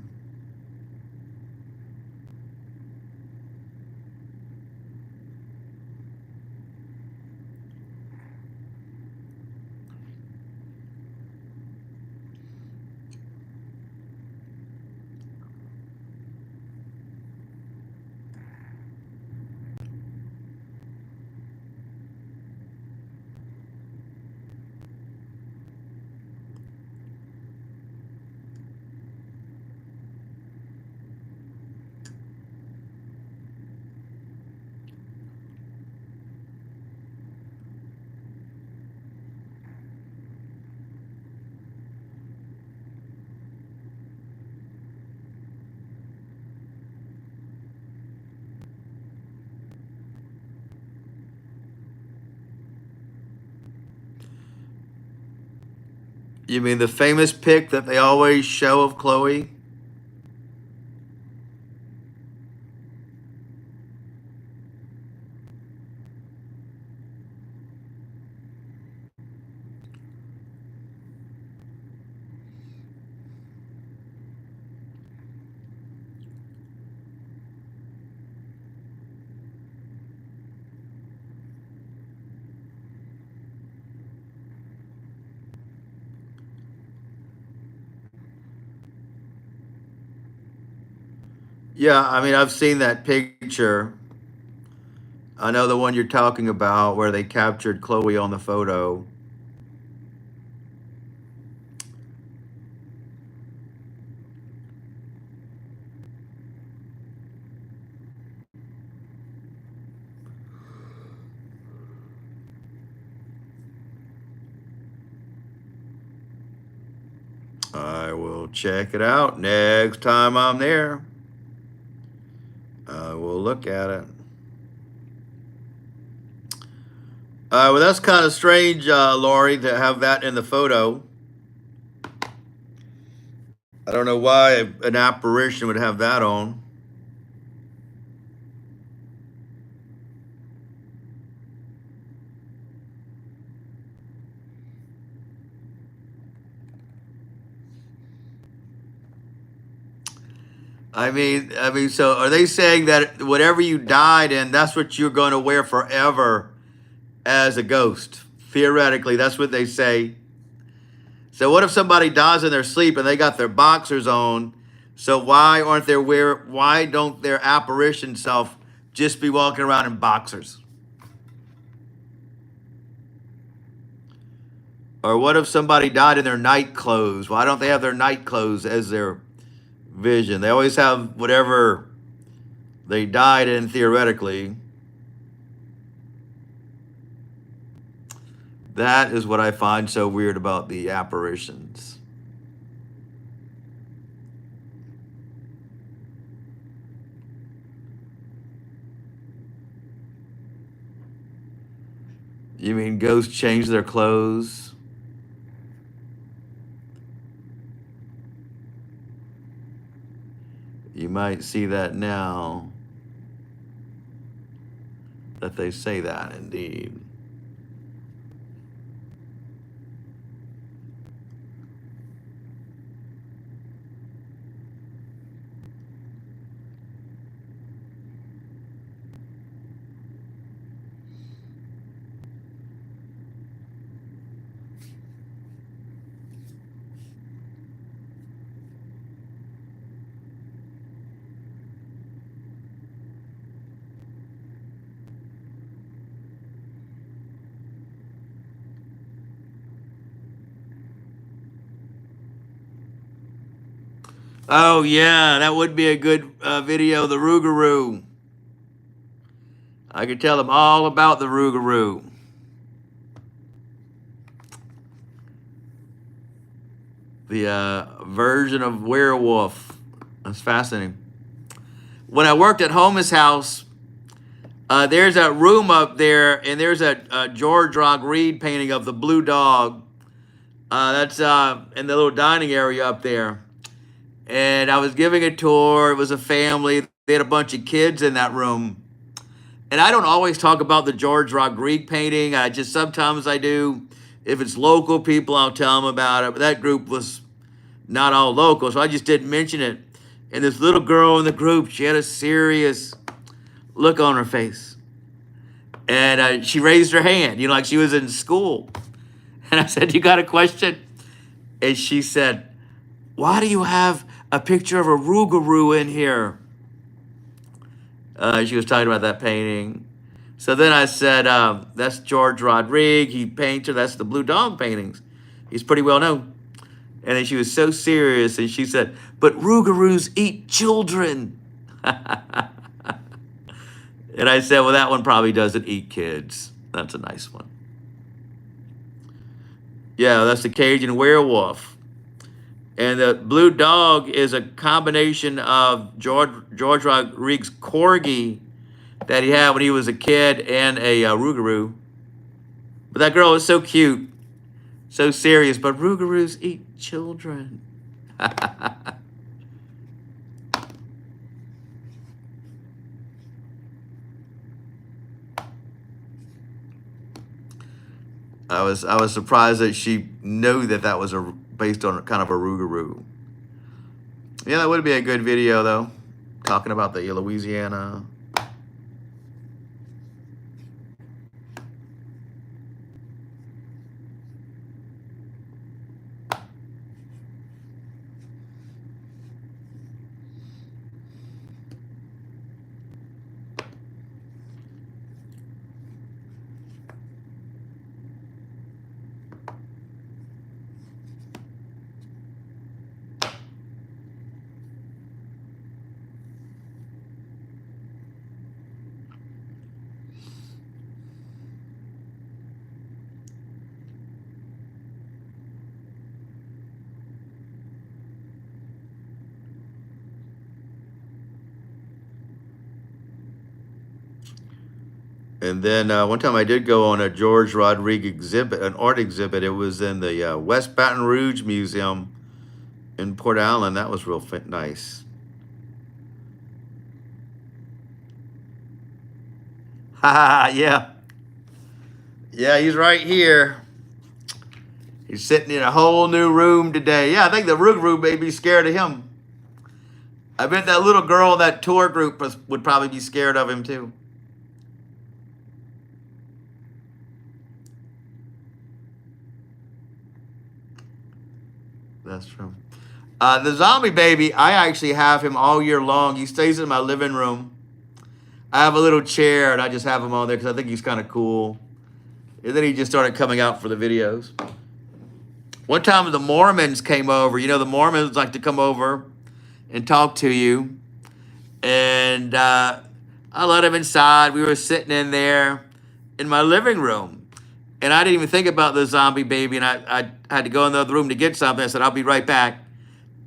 You mean the famous pic that they always show of Chloe? Yeah, I mean, I've seen that picture. I know the one you're talking about where they captured Chloe on the photo. I will check it out next time I'm there. I will look at it. Well, that's kind of strange, Laurie, to have that in the photo. I don't know why an apparition would have that on. So are they saying that whatever you died in, that's what you're going to wear forever as a ghost? Theoretically, that's what they say. So what if somebody dies in their sleep and they got their boxers on? So why don't their apparition self just be walking around in boxers? Or what if somebody died in their night clothes? Why don't they have their night clothes as their vision? They always have whatever they died in theoretically. That is what I find so weird about the apparitions. You mean ghosts change their clothes? You might see that now that they say that, indeed. Oh yeah, that would be a good video. The Rougarou. I could tell them all about the Rougarou. The version of werewolf. That's fascinating. When I worked at Homeless House, there's a room up there, and there's a George Rock Reed painting of the blue dog. That's in the little dining area up there. And I was giving a tour. It was a family. They had a bunch of kids in that room. And I don't always talk about the George Rodriguez painting. I just sometimes I do. If it's local people, I'll tell them about it. But that group was not all local, so I just didn't mention it. And this little girl in the group, she had a serious look on her face. And she raised her hand, like she was in school. And I said, "You got a question?" And she said, "Why do you have a picture of a Rougarou in here?" She was talking about that painting. So then I said, "That's George Rodriguez. He paints her. That's the Blue Dog paintings. He's pretty well known." And then she was so serious, and she said, "But Rougarous eat children." And I said, "Well, that one probably doesn't eat kids. That's a nice one." Yeah, that's the Cajun werewolf. And the Blue Dog is a combination of George Rodriguez corgi that he had when he was a kid and a Rougarou. But that girl was so cute, so serious. But Rougarous eat children. I was surprised that she knew that that was based on kind of a Rougarou. Yeah, that would be a good video though, talking about the Louisiana. And then one time I did go on a George Rodriguez exhibit, an art exhibit. It was in the West Baton Rouge Museum in Port Allen. That was real nice. Ha, yeah. Yeah, he's right here. He's sitting in a whole new room today. Yeah, I think the Rougarou may be scared of him. I bet that little girl in that tour group would probably be scared of him too. That's true. The zombie baby, I actually have him all year long. He stays in my living room. I have a little chair and I just have him on there because I think he's kind of cool. And then he just started coming out for the videos. One time the Mormons came over. You know, the Mormons like to come over and talk to you. And I let him inside. We were sitting in there in my living room. And I didn't even think about the zombie baby. And I had to go in the other room to get something. I said, I'll be right back.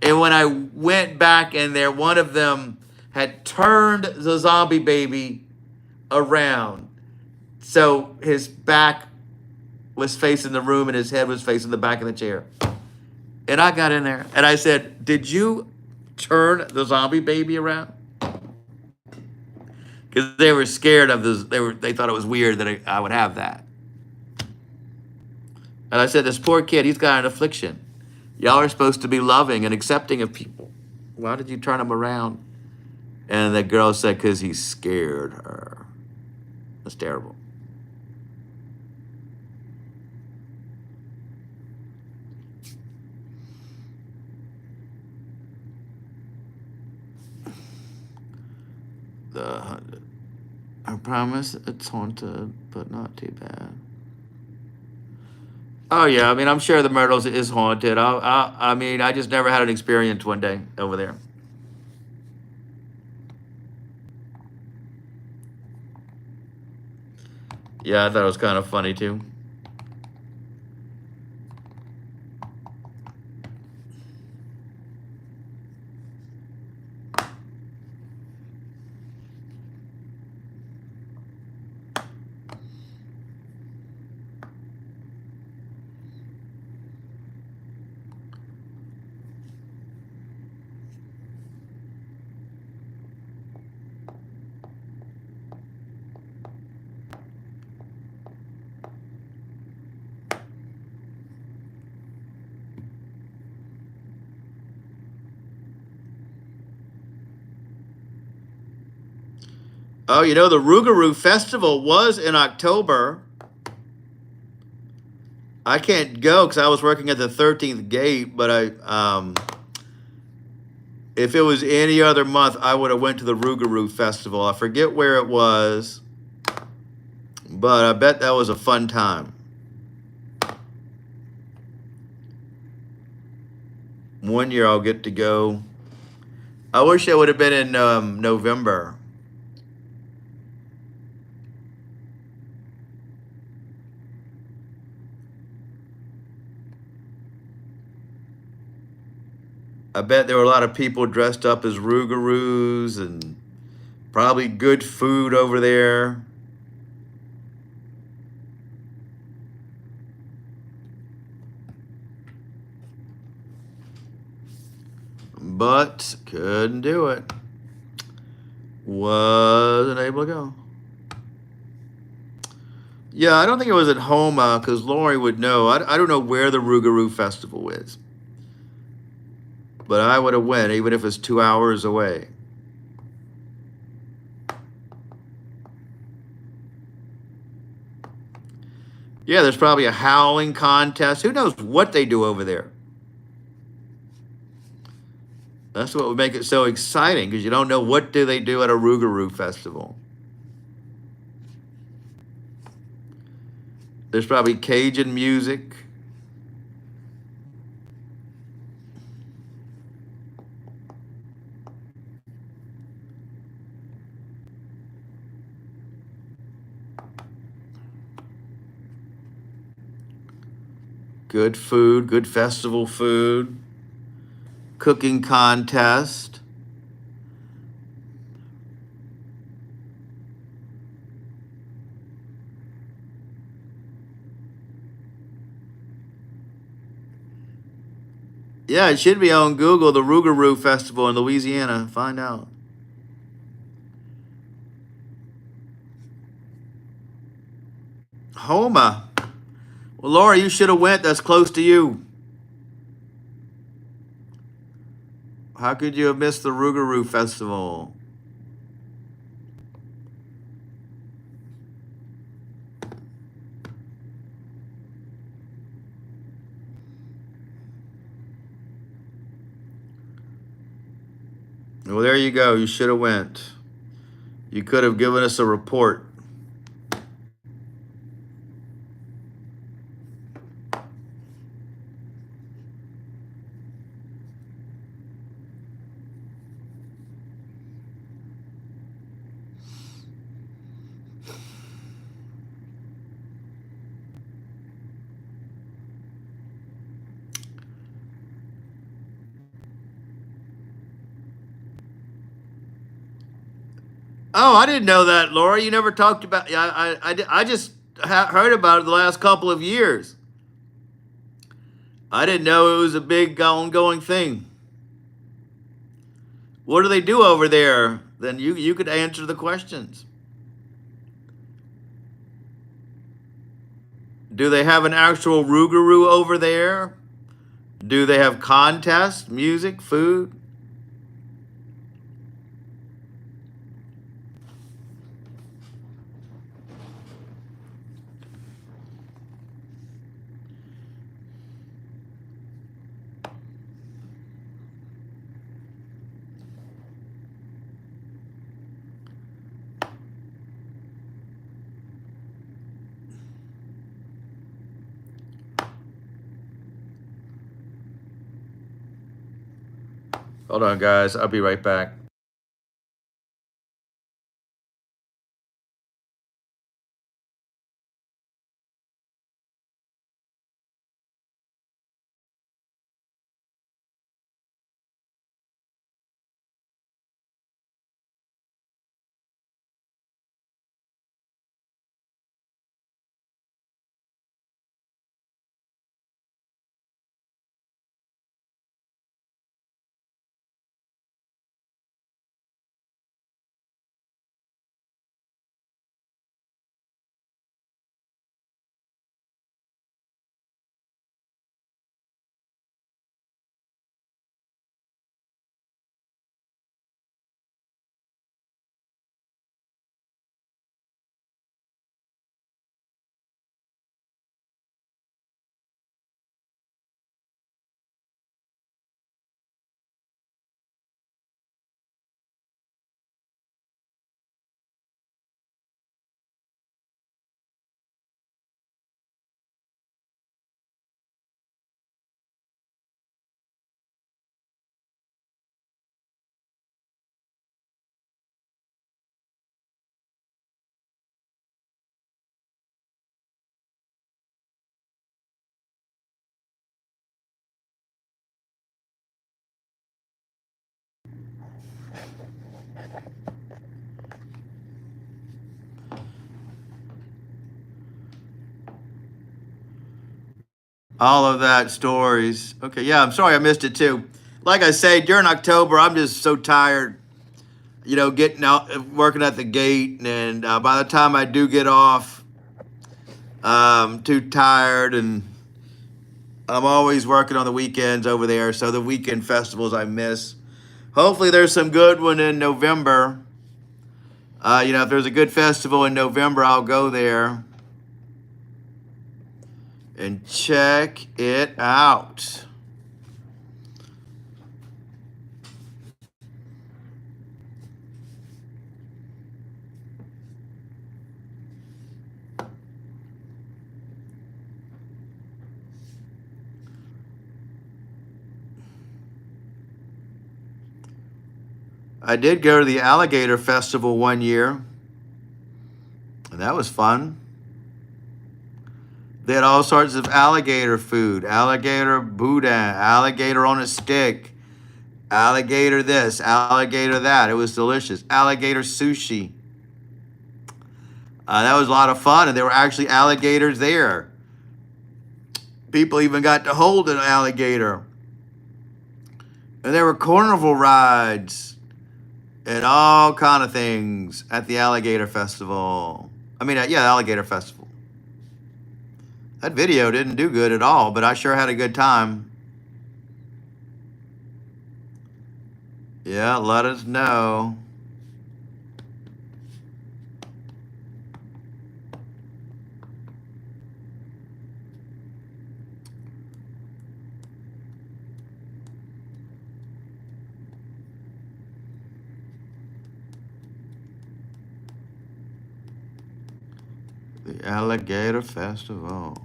And when I went back in there, one of them had turned the zombie baby around. So his back was facing the room and his head was facing the back of the chair. And I got in there and I said, did you turn the zombie baby around? Because they were scared of this. They thought it was weird that I would have that. And I said, this poor kid, he's got an affliction. Y'all are supposed to be loving and accepting of people. Why did you turn him around? And the girl said, because he scared her. That's terrible. I promise it's haunted, but not too bad. Oh yeah, I mean, I'm sure the Myrtles is haunted. I mean, I just never had an experience one day over there. Yeah, I thought it was kind of funny too. Oh, you know, the Rougarou Festival was in October. I can't go because I was working at the 13th Gate, but if it was any other month, I would have went to the Rougarou Festival. I forget where it was, but I bet that was a fun time. One year I'll get to go. I wish it would have been in November. I bet there were a lot of people dressed up as Rougarous and probably good food over there. But couldn't do it. Wasn't able to go. Yeah, I don't think it was at Homa because Lori would know. I don't know where the Rougarou Festival is. But I would have went even if it's 2 hours away. Yeah, there's probably a howling contest. Who knows what they do over there? That's what would make it so exciting because you don't know what do they do at a Rougarou Festival. There's probably Cajun music. Good food, good festival food, cooking contest. Yeah, it should be on Google, the Rougarou Festival in Louisiana. Find out. Homa. Well, Laura, you should have went. That's close to you. How could you have missed the Rougarou Festival? Well, there you go. You should have went. You could have given us a report. Oh, I didn't know that, Laura. You never talked about. Yeah, I just heard about it the last couple of years. I didn't know it was a big ongoing thing. What do they do over there? Then you could answer the questions. Do they have an actual Rougarou over there? Do they have contests, music, food? Hold on, guys. I'll be right back. All of that stories. Okay, yeah, I'm sorry I missed it too. Like I say, during October, I'm just so tired, getting out, working at the gate. And by the time I do get off, I'm too tired. And I'm always working on the weekends over there. So the weekend festivals I miss. Hopefully, there's some good one in November. If there's a good festival in November, I'll go there and check it out. I did go to the Alligator Festival one year, and that was fun. They had all sorts of alligator food, alligator boudin, alligator on a stick, alligator this, alligator that. It was delicious. Alligator sushi. That was a lot of fun, and there were actually alligators there. People even got to hold an alligator. And there were carnival rides and all kind of things at the Alligator Festival. I mean, yeah, Alligator Festival. That video didn't do good at all, but I sure had a good time. Yeah, let us know. The Alligator Festival.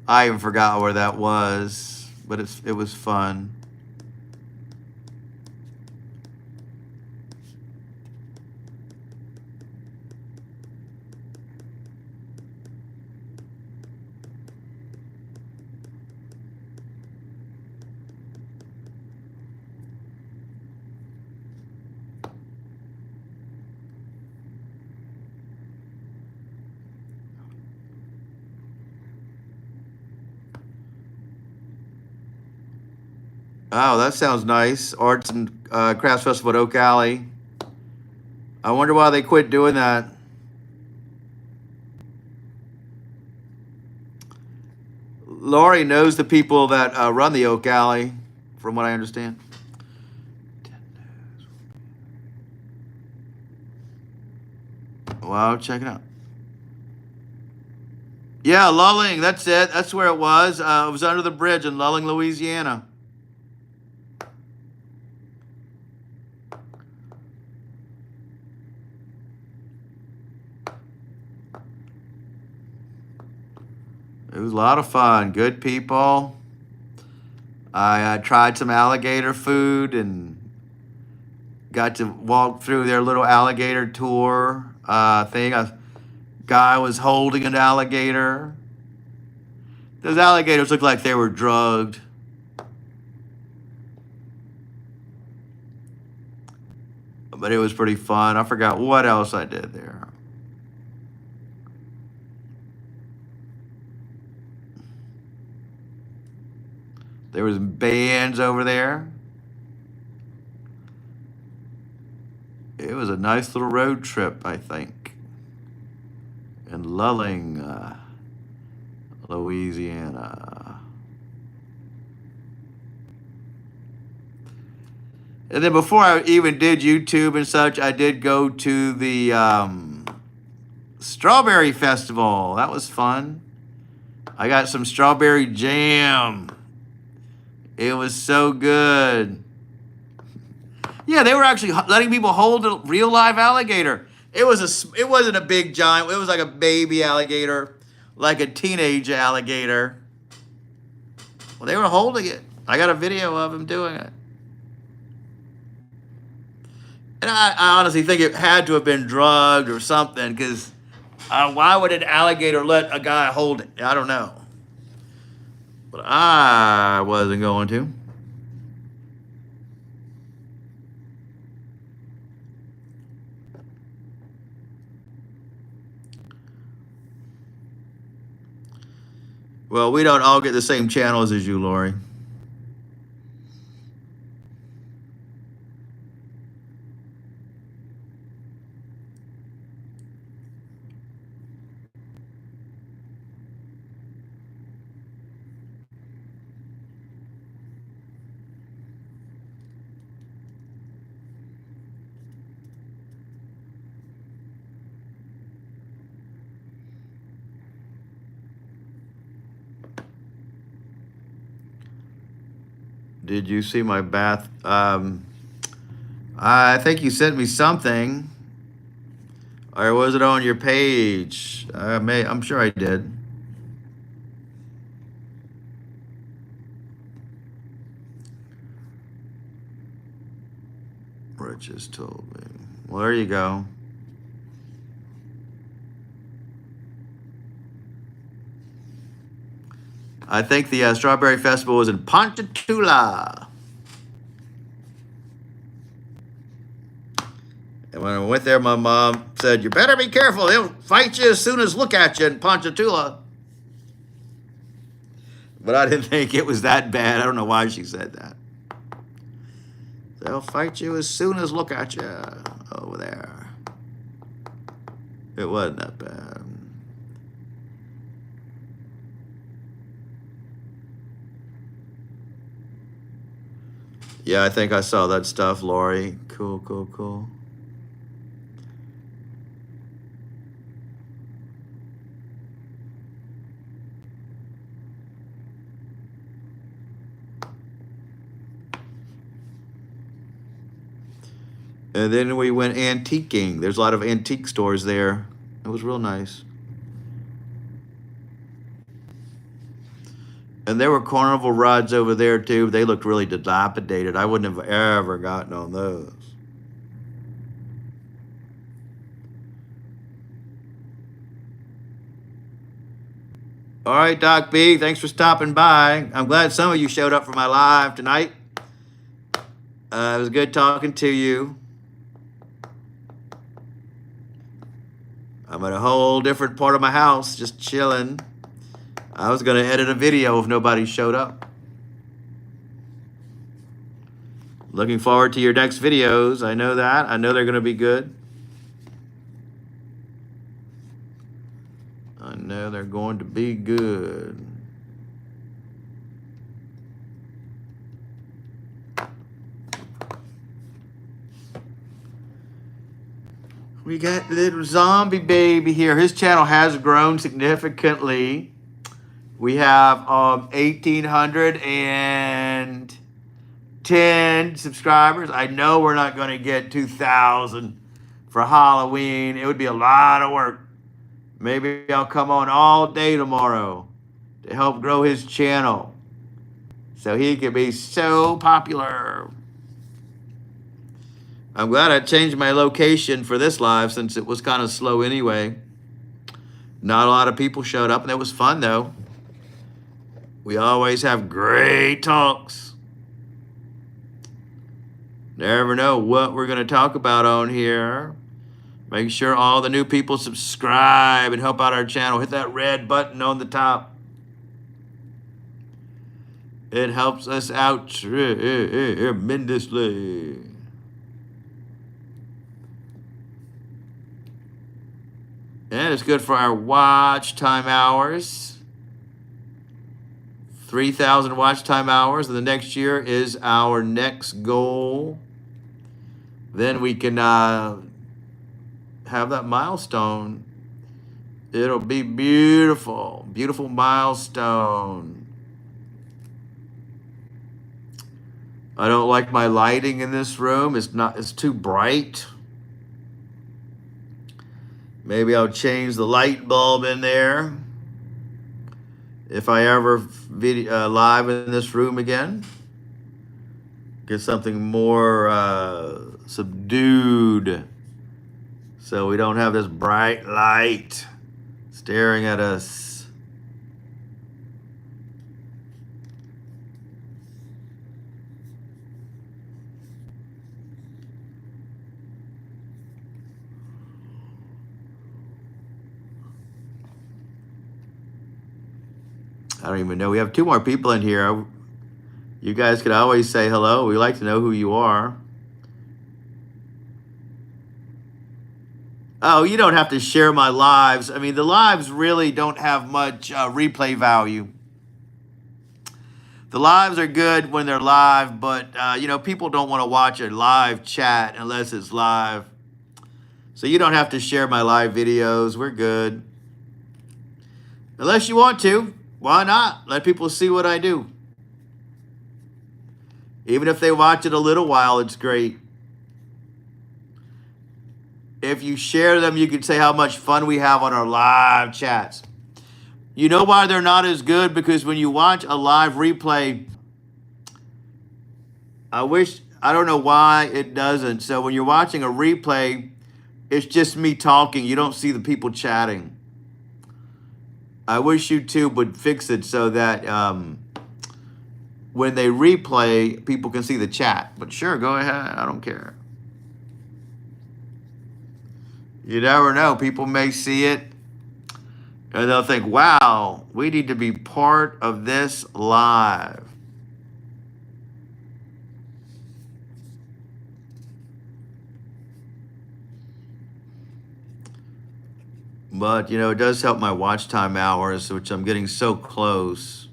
I even forgot where that was, but it was fun. Oh, that sounds nice. Arts and Crafts Festival at Oak Alley. I wonder why they quit doing that. Laurie knows the people that run the Oak Alley, from what I understand. Wow, check it out. Yeah, Lulling, that's it. That's where it was. It was under the bridge in Lulling, Louisiana. It was a lot of fun. Good people. I tried some alligator food and got to walk through their little alligator tour thing. A guy was holding an alligator. Those alligators looked like they were drugged. But it was pretty fun. I forgot what else I did there. There was bands over there. It was a nice little road trip, I think, in Lulling, Louisiana. And then before I even did YouTube and such, I did go to the Strawberry Festival. That was fun. I got some strawberry jam. It was so good. Yeah, they were actually letting people hold a real live alligator. It wasn't a big giant. It was like a baby alligator, like a teenage alligator. Well, they were holding it. I got a video of them doing it. And I honestly think it had to have been drugged or something, because why would an alligator let a guy hold it? I don't know. But I wasn't going to. Well, we don't all get the same channels as you, Lori. Did you see my bath? I think you sent me something. Or was it on your page? I'm sure I did. Rich just told me. Well, there you go. I think the Strawberry Festival was in Ponchatoula. And when I went there, my mom said, "You better be careful. They'll fight you as soon as look at you in Ponchatoula." But I didn't think it was that bad. I don't know why she said that. They'll fight you as soon as look at you over there. It wasn't that bad. Yeah, I think I saw that stuff, Lori. Cool, cool, cool. And then we went antiquing. There's a lot of antique stores there. It was real nice. And there were carnival rides over there too. They looked really dilapidated. I wouldn't have ever gotten on those. All right, Doc B, thanks for stopping by. I'm glad some of you showed up for my live tonight. It was good talking to you. I'm at a whole different part of my house, just chilling. I was going to edit a video if nobody showed up. Looking forward to your next videos. I know that. I know they're going to be good. I know they're going to be good. We got little zombie baby here. His channel has grown significantly. We have 1,810 subscribers. I know we're not going to get 2,000 for Halloween. It would be a lot of work. Maybe I'll come on all day tomorrow to help grow his channel so he can be so popular. I'm glad I changed my location for this live since it was kind of slow anyway. Not a lot of people showed up, and it was fun, though. We always have great talks. Never know what we're going to talk about on here. Make sure all the new people subscribe and help out our channel. Hit that red button on the top. It helps us out tremendously. And it's good for our watch time hours. 3,000 watch time hours. And the next year is our next goal. Then we can have that milestone. It'll be beautiful. Beautiful milestone. I don't like my lighting in this room. It's too bright. Maybe I'll change the light bulb in there if I ever live in this room again. Get something more subdued so we don't have this bright light staring at us. I don't even know. We have 2 more people in here. You guys could always say hello. We like to know who you are. Oh, you don't have to share my lives. I mean, the lives really don't have much replay value. The lives are good when they're live, but, people don't want to watch a live chat unless it's live. So you don't have to share my live videos. We're good. Unless you want to. Why not? Let people see what I do. Even if they watch it a little while, it's great. If you share them, you can say how much fun we have on our live chats. You know why they're not as good? Because when you watch a live replay, I don't know why it doesn't. So when you're watching a replay, it's just me talking. You don't see the people chatting. I wish YouTube would fix it so that when they replay, people can see the chat. But sure, go ahead. I don't care. You never know. People may see it And they'll think, wow, we need to be part of this live. But, it does help my watch time hours, which I'm getting so close.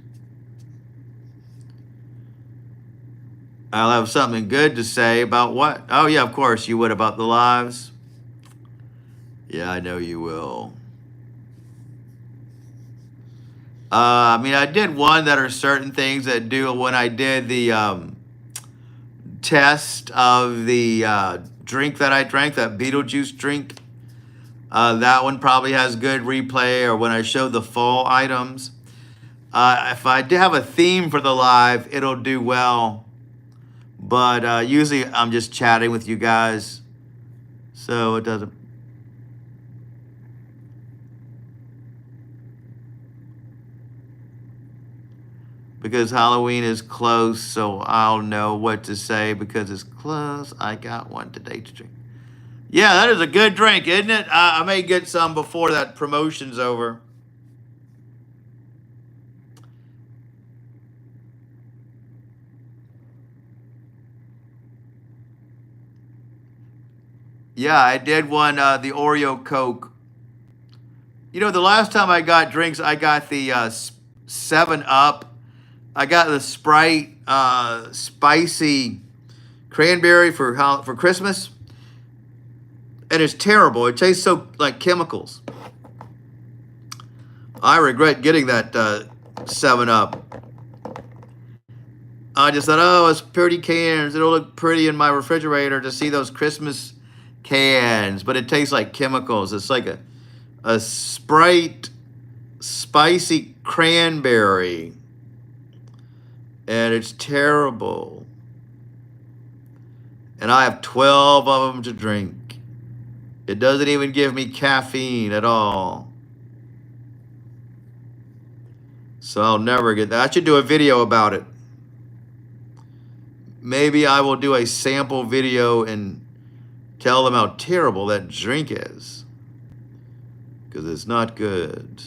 I'll have something good to say about what? Oh, yeah, of course you would, about the lives. Yeah, I know you will. I did one that are certain things that do when I did the test of the drink that I drank, that Beetlejuice drink. That one probably has good replay, or when I show the fall items. If I do have a theme for the live, it'll do well. But usually I'm just chatting with you guys, so it doesn't. Because Halloween is close, so I'll know what to say because it's close. I got one today to drink. Yeah, that is a good drink, isn't it? I may get some before that promotion's over. Yeah, I did one, the Oreo Coke. The last time I got drinks, I got the 7 Up. I got the Sprite spicy cranberry for Christmas. And it's terrible. It tastes so like chemicals. I regret getting that 7 Up. I just thought, oh, it's pretty cans. It'll look pretty in my refrigerator to see those Christmas cans. But it tastes like chemicals. It's like a Sprite spicy cranberry. And it's terrible. And I have 12 of them to drink. It doesn't even give me caffeine at all. So I'll never get that. I should do a video about it. Maybe I will do a sample video and tell them how terrible that drink is. Because it's not good.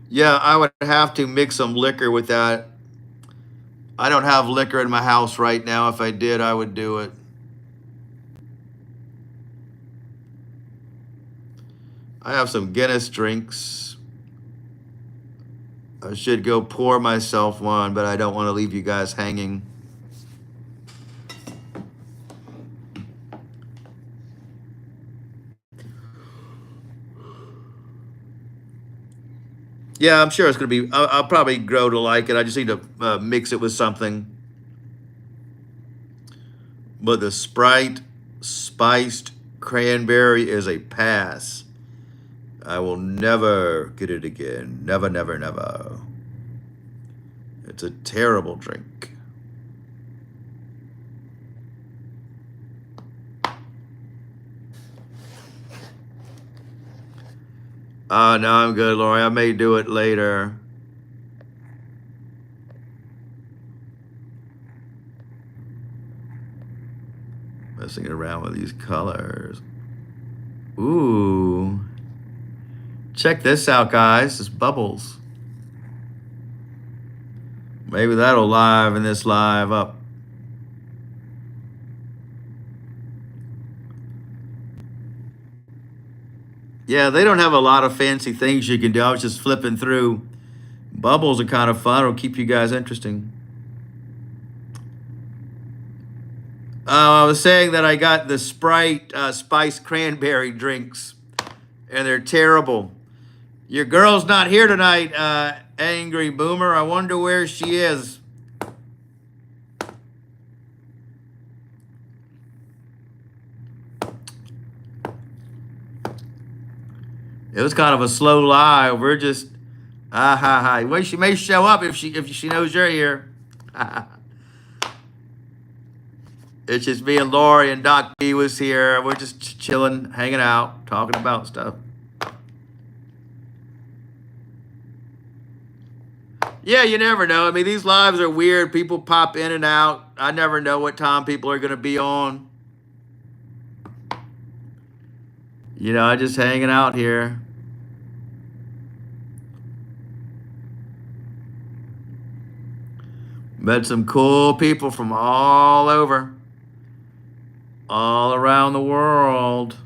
Yeah, I would have to mix some liquor with that. I don't have liquor in my house right now. If I did, I would do it. I have some Guinness drinks. I should go pour myself one, but I don't want to leave you guys hanging. Yeah, I'm sure it's going to be, I'll probably grow to like it. I just need to mix it with something. But the Sprite spiced cranberry is a pass. I will never get it again. Never, never, never. It's a terrible drink. No, I'm good, Lori. I may do it later. Messing around with these colors. Ooh. Check this out, guys. It's bubbles. Maybe that'll liven this live up. Yeah, they don't have a lot of fancy things you can do. I was just flipping through. Bubbles are kind of fun. It'll keep you guys interesting. I was saying that I got the Sprite spiced cranberry drinks, and they're terrible. Your girl's not here tonight, Angry Boomer. I wonder where she is. It was kind of a slow live. We're just, Well, she may show up if she knows you're here. It's just me and Lori, and Doc B was here. We're just chilling, hanging out, talking about stuff. Yeah, you never know. I mean, these lives are weird. People pop in and out. I never know what time people are going to be on. You know, I just hanging out here. Met some cool people from all over, all around the world.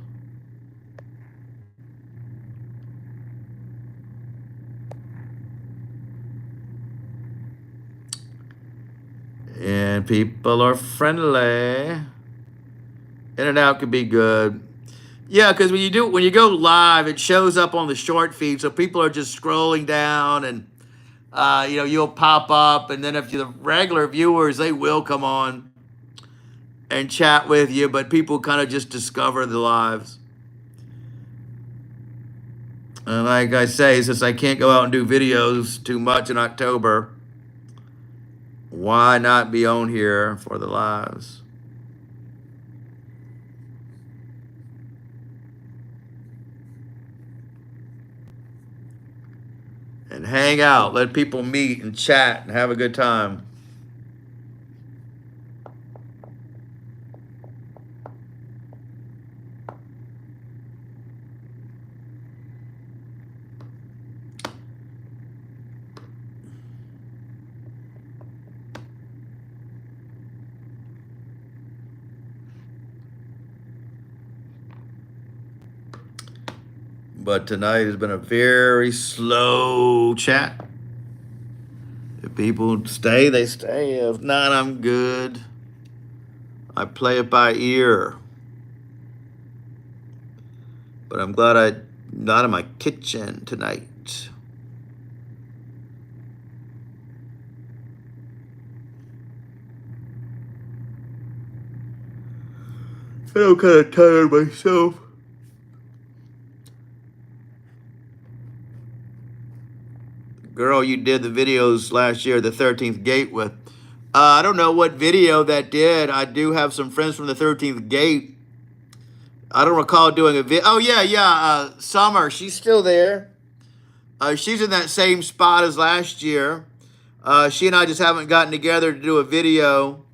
And people are friendly. In and out could be good. Yeah, because when you go live, it shows up on the short feed, so people are just scrolling down, and you know, you'll pop up, and then if you're the regular viewers, they will come on and chat with you, but people kind of just discover the lives. And like I say, since I can't go out and do videos too much in October, why not be on here for the lives? And hang out, let people meet and chat and have a good time. But tonight has been a very slow chat. If people stay, they stay. If not, I'm good. I play it by ear. But I'm glad I'm not in my kitchen tonight. I feel kind of tired myself. Girl you did the videos last year, the 13th Gate with. I don't know what video that did. I do have some friends from the 13th Gate. I don't recall doing a video. Oh, yeah. Summer, she's still there. She's in that same spot as last year. She and I just haven't gotten together to do a video.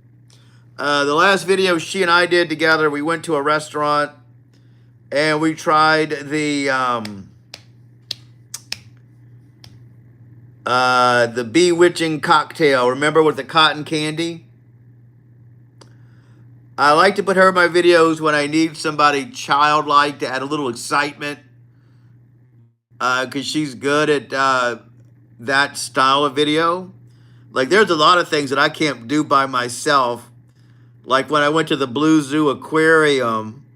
The last video she and I did together, we went to a restaurant and we tried the bewitching cocktail. Remember, with the cotton candy? I like to put her in my videos when I need somebody childlike to add a little excitement, because she's good at that style of video. Like, there's a lot of things that I can't do by myself. Like when I went to the Blue Zoo Aquarium,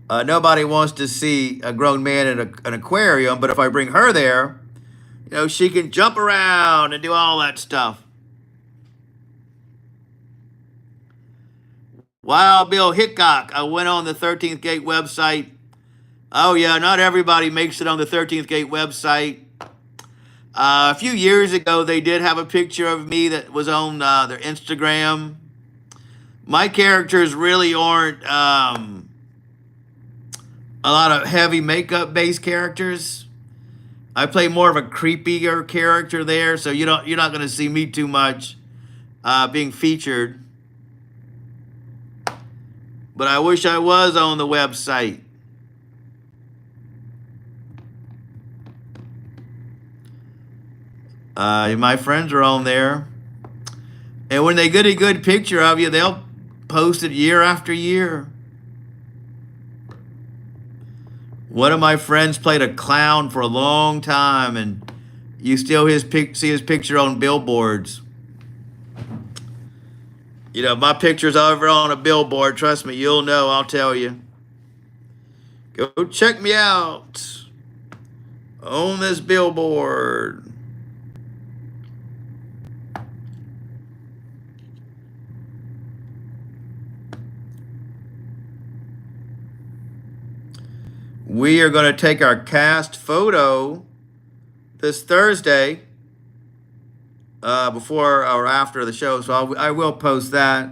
nobody wants to see a grown man in an aquarium, but if I bring her there, you know, she can jump around and do all that stuff. Wild Bill Hickok, I went on the 13th Gate website. Oh, yeah, not everybody makes it on the 13th Gate website. A few years ago, they did have a picture of me that was on their Instagram. My characters really aren't a lot of heavy makeup-based characters. I play more of a creepier character there, so you're not going to see me too much being featured. But I wish I was on the website. My friends are on there. And when they get a good picture of you, they'll post it year after year. One of my friends played a clown for a long time, and you still see his picture on billboards. You know, my picture's over on a billboard. Trust me, you'll know. I'll tell you. Go check me out on this billboard. We are going to take our cast photo this Thursday, before or after the show, so I will post that.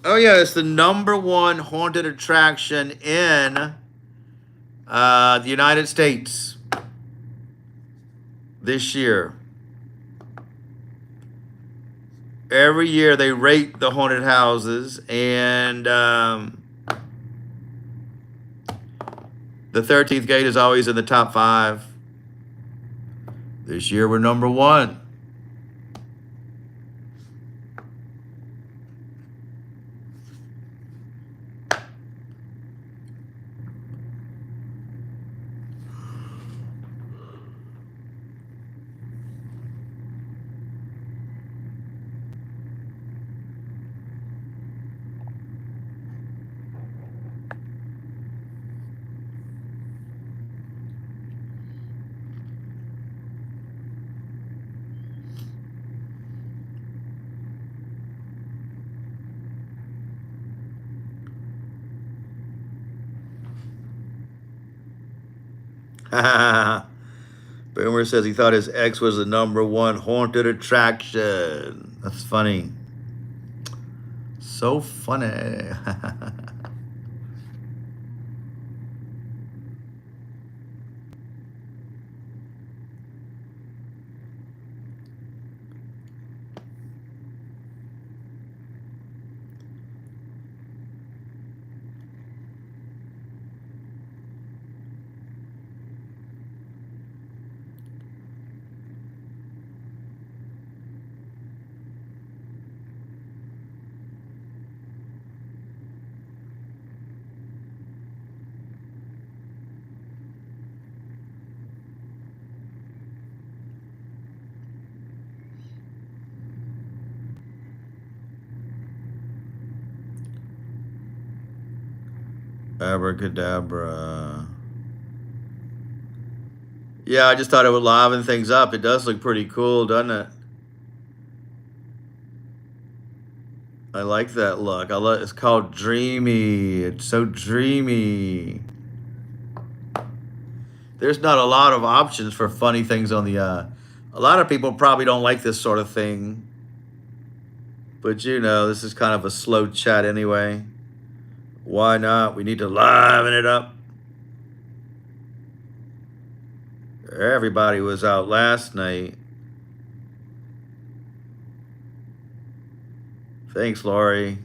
Oh yeah, it's the #1 haunted attraction in The United States this year. Every year they rate the haunted houses, and the 13th Gate is always in the top 5. This year we're number 1. Boomer says he thought his ex was the number 1 haunted attraction. That's funny. So funny. Abracadabra. Yeah, I just thought it would liven things up. It does look pretty cool, doesn't it? I like that look. It's called Dreamy. It's so dreamy. There's not a lot of options for funny things on the a lot of people probably don't like this sort of thing. But this is kind of a slow chat anyway. Why not? We need to liven it up. Everybody was out last night. Thanks, Lori.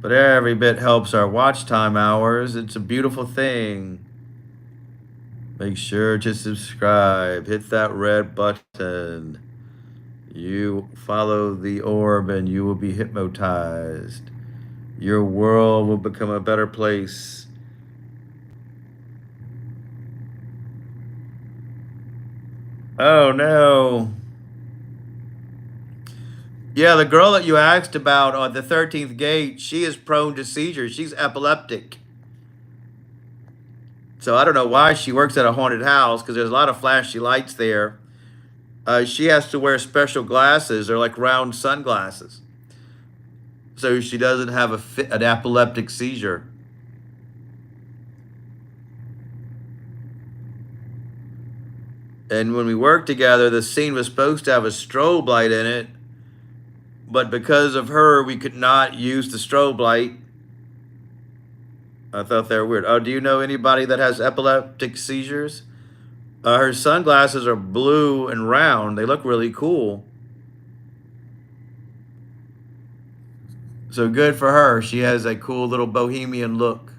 But every bit helps our watch time hours. It's a beautiful thing. Make sure to subscribe. Hit that red button. You follow the orb and you will be hypnotized. Your world will become a better place. Oh no. Yeah, the girl that you asked about on the 13th Gate, she is prone to seizures. She's epileptic. So I don't know why she works at a haunted house, because there's a lot of flashy lights there. She has to wear special glasses. They're like round sunglasses, so she doesn't have an epileptic seizure. And when we worked together, the scene was supposed to have a strobe light in it, but because of her, we could not use the strobe light. I thought they were weird. Oh, do you know anybody that has epileptic seizures? Her sunglasses are blue and round. They look really cool. So good for her. She has a cool little bohemian look.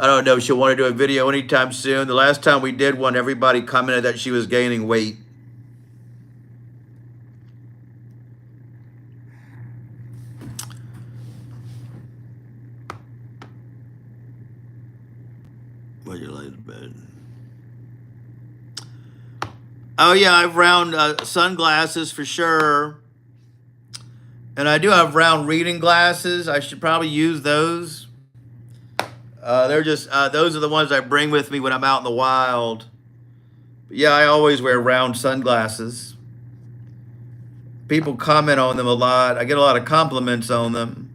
I don't know if she'll want to do a video anytime soon. The last time we did one, everybody commented that she was gaining weight. When you lay in bed. Oh yeah, I have round sunglasses for sure. And I do have round reading glasses. I should probably use those. They're just those are the ones I bring with me when I'm out in the wild. But yeah, I always wear round sunglasses. People comment on them a lot. I get a lot of compliments on them.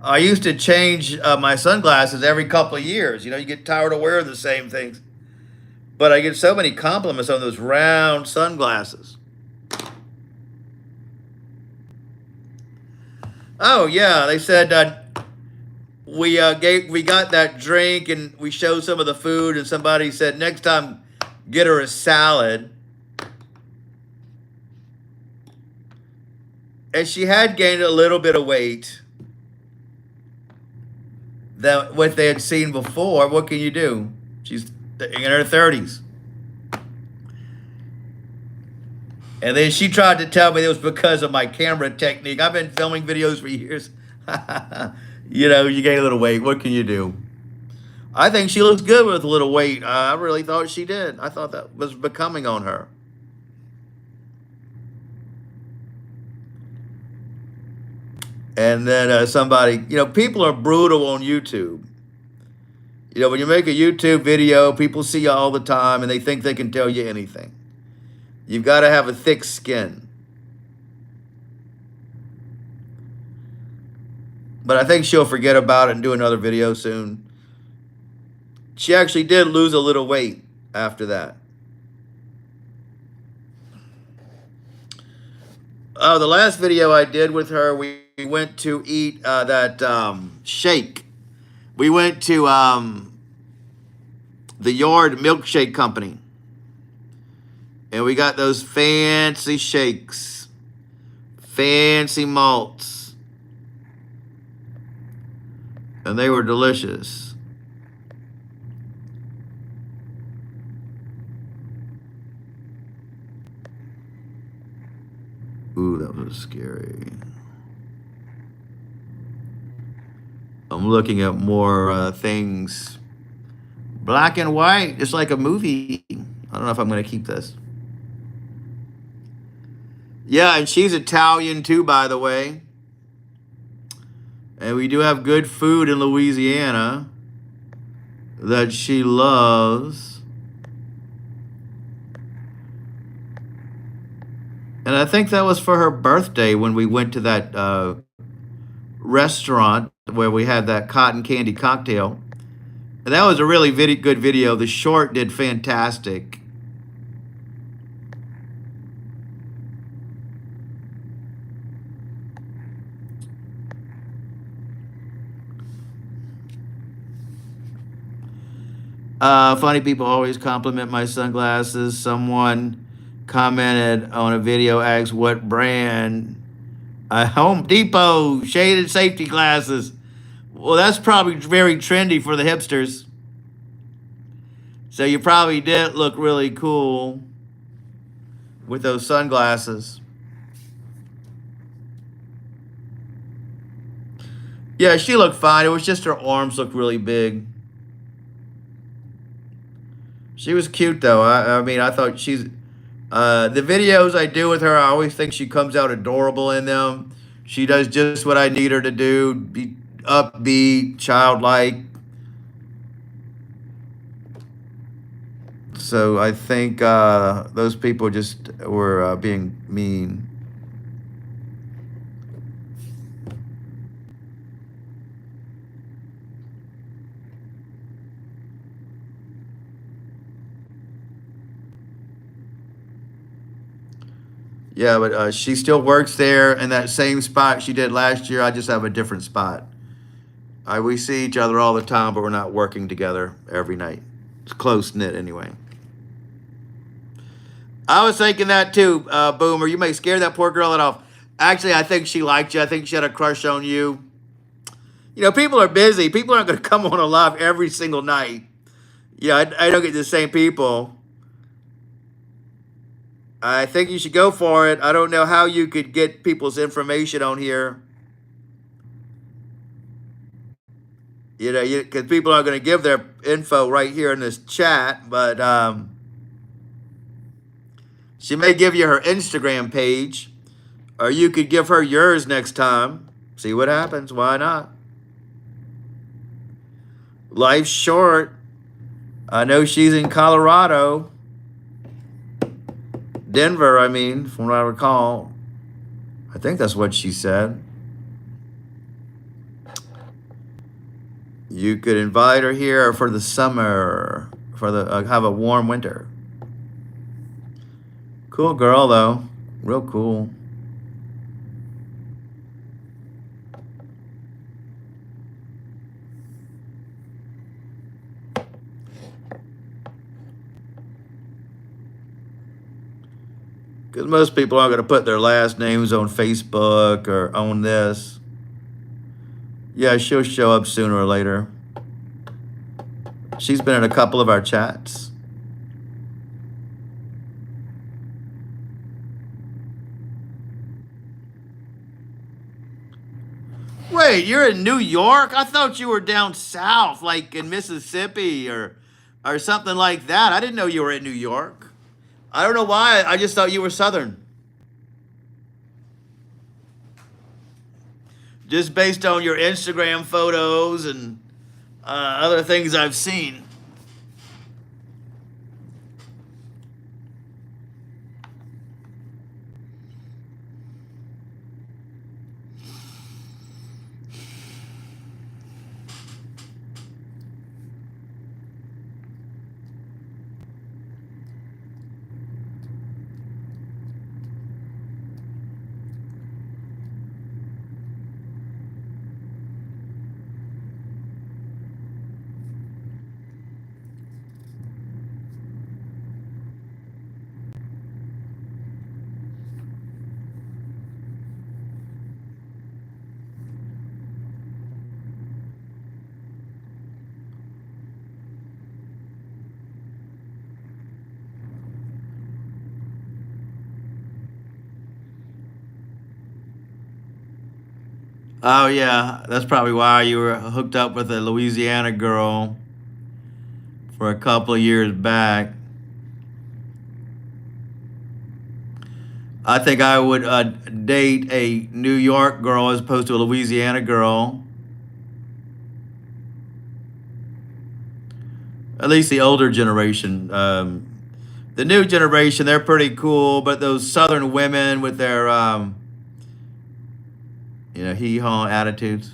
I used to change my sunglasses every couple of years. You know, you get tired of wearing the same things. But I get so many compliments on those round sunglasses. Oh yeah, they said we got that drink and we showed some of the food, and somebody said next time get her a salad. And she had gained a little bit of weight than what they had seen before. What can you do? She's in her 30s. And then she tried to tell me it was because of my camera technique. I've been filming videos for years. You know, you gain a little weight. What can you do? I think she looks good with a little weight. I really thought she did. I thought that was becoming on her. And then somebody, you know, people are brutal on YouTube. You know, when you make a YouTube video, people see you all the time and they think they can tell you anything. You've got to have a thick skin. But I think she'll forget about it and do another video soon. She actually did lose a little weight after that. Oh, the last video I did with her, we went to eat that shake. We went to the Yard Milkshake Company. And we got those fancy shakes. Fancy malts. And they were delicious. Ooh, that was scary. I'm looking at more things. Black and white, just like a movie. I don't know if I'm going to keep this. Yeah, and she's Italian too, by the way. And we do have good food in Louisiana that she loves. And I think that was for her birthday when we went to that restaurant where we had that cotton candy cocktail. And that was a really good video. The short did fantastic. Funny people always compliment my sunglasses. Someone commented on a video, asked what brand. Home Depot shaded safety glasses. Well, that's probably very trendy for the hipsters. So you probably did look really cool with those sunglasses. Yeah, she looked fine. It was just her arms looked really big. She was cute though. I mean, I thought she's the videos I do with her, I always think she comes out adorable in them. She does just what I need her to do, be upbeat, childlike. So I think those people just were being mean. Yeah, but she still works there in that same spot she did last year. I just have a different spot. We see each other all the time, but we're not working together every night. It's close-knit anyway. I was thinking that too, Boomer. You may scare that poor girl off. Actually, I think she liked you. I think she had a crush on you. You know, people are busy. People aren't going to come on a live every single night. Yeah, I don't get the same people. I think you should go for it. I don't know how you could get people's information on here. You know, because people aren't going to give their info right here in this chat, but she may give you her Instagram page, or you could give her yours next time. See what happens. Why not? Life's short. I know she's in Colorado. Denver, I mean, from what I recall. I think that's what she said. You could invite her here for the summer, for the have a warm winter. Cool girl though, real cool. Because most people aren't going to put their last names on Facebook or on this. Yeah, she'll show up sooner or later. She's been in a couple of our chats. Wait, you're in New York? I thought you were down south, like in Mississippi or something like that. I didn't know you were in New York. I don't know why. I just thought you were Southern. Just based on your Instagram photos and other things I've seen. Oh yeah, that's probably why you were hooked up with a Louisiana girl for a couple of years back. I think I would date a New York girl as opposed to a Louisiana girl. At least the older generation. The new generation, they're pretty cool, but those Southern women with their, hee haw attitudes.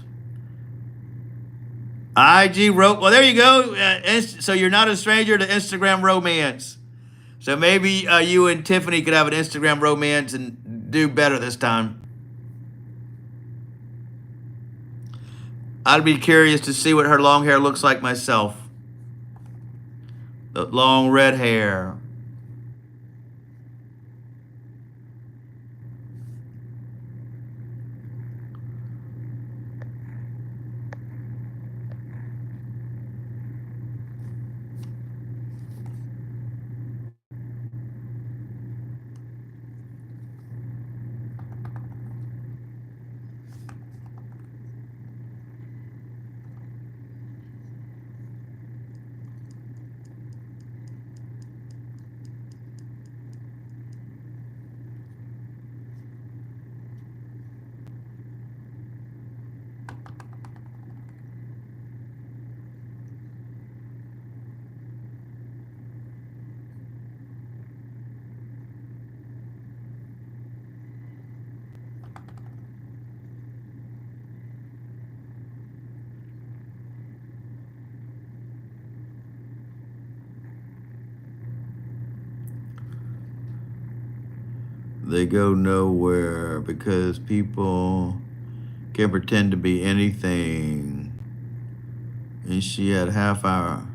IG wrote, well, there you go. So you're not a stranger to Instagram romance. So maybe you and Tiffany could have an Instagram romance and do better this time. I'd be curious to see what her long hair looks like myself. The long red hair. They go nowhere because people can pretend to be anything. And she had half our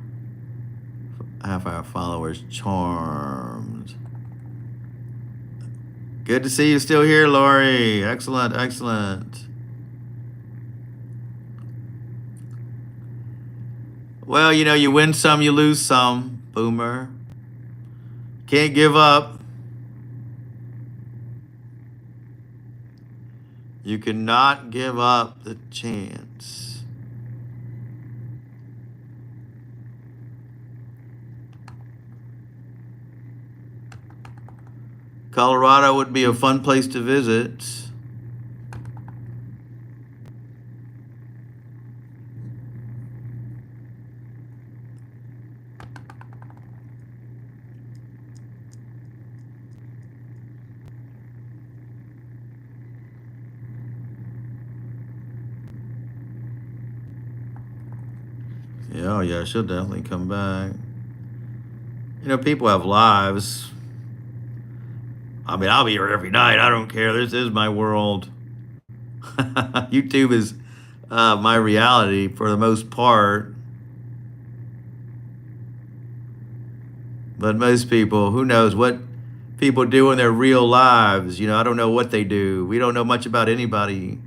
followers charmed. Good to see you still here, Lori. Excellent, excellent. Well, you win some, you lose some, Boomer. Can't give up. You cannot give up the chance. Colorado would be a fun place to visit. Yeah, oh yeah, she'll definitely come back. You know, people have lives. I mean, I'll be here every night. I don't care. This is my world. YouTube is my reality for the most part. But most people, who knows what people do in their real lives? You know, I don't know what they do. We don't know much about anybody.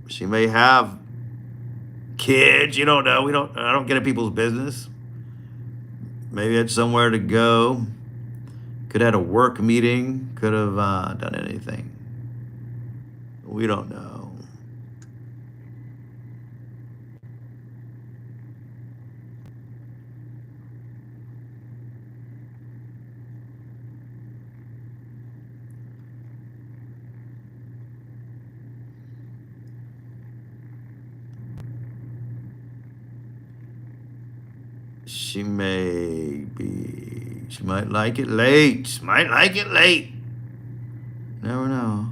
She may have kids. You don't know. We don't. I don't get in people's business. Maybe it's somewhere to go. Could have had a work meeting. Could have done anything. We don't know. She may be. She might like it late. She might like it late. Never know.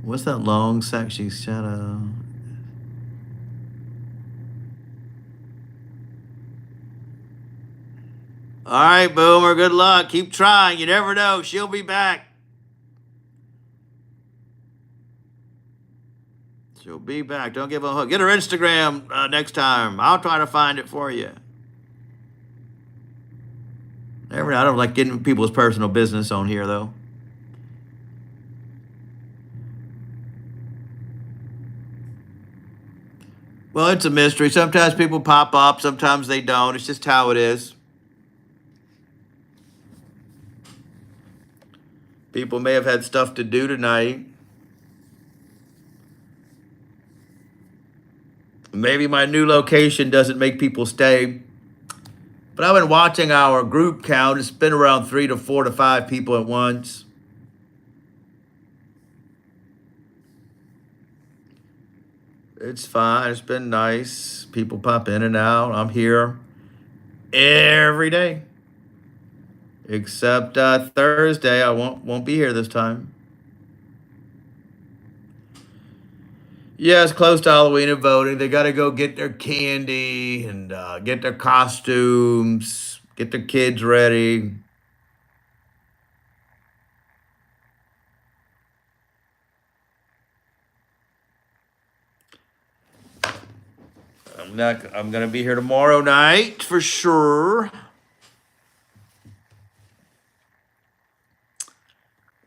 What's that long sexy shadow? All right, Boomer. Good luck. Keep trying. You never know. She'll be back. She'll be back. Don't give a hook. Get her Instagram next time. I'll try to find it for you. Never know. I don't like getting people's personal business on here, though. Well, it's a mystery. Sometimes people pop up, sometimes they don't. It's just how it is. People may have had stuff to do tonight. Maybe my new location doesn't make people stay. But I've been watching our group count. It's been around 3 to 4 to 5 people at once. It's fine. It's been nice. People pop in and out. I'm here every day. Except Thursday. I won't be here this time. Yeah, it's close to Halloween and voting. They got to go get their candy and get their costumes, get their kids ready. I'm gonna be here tomorrow night for sure.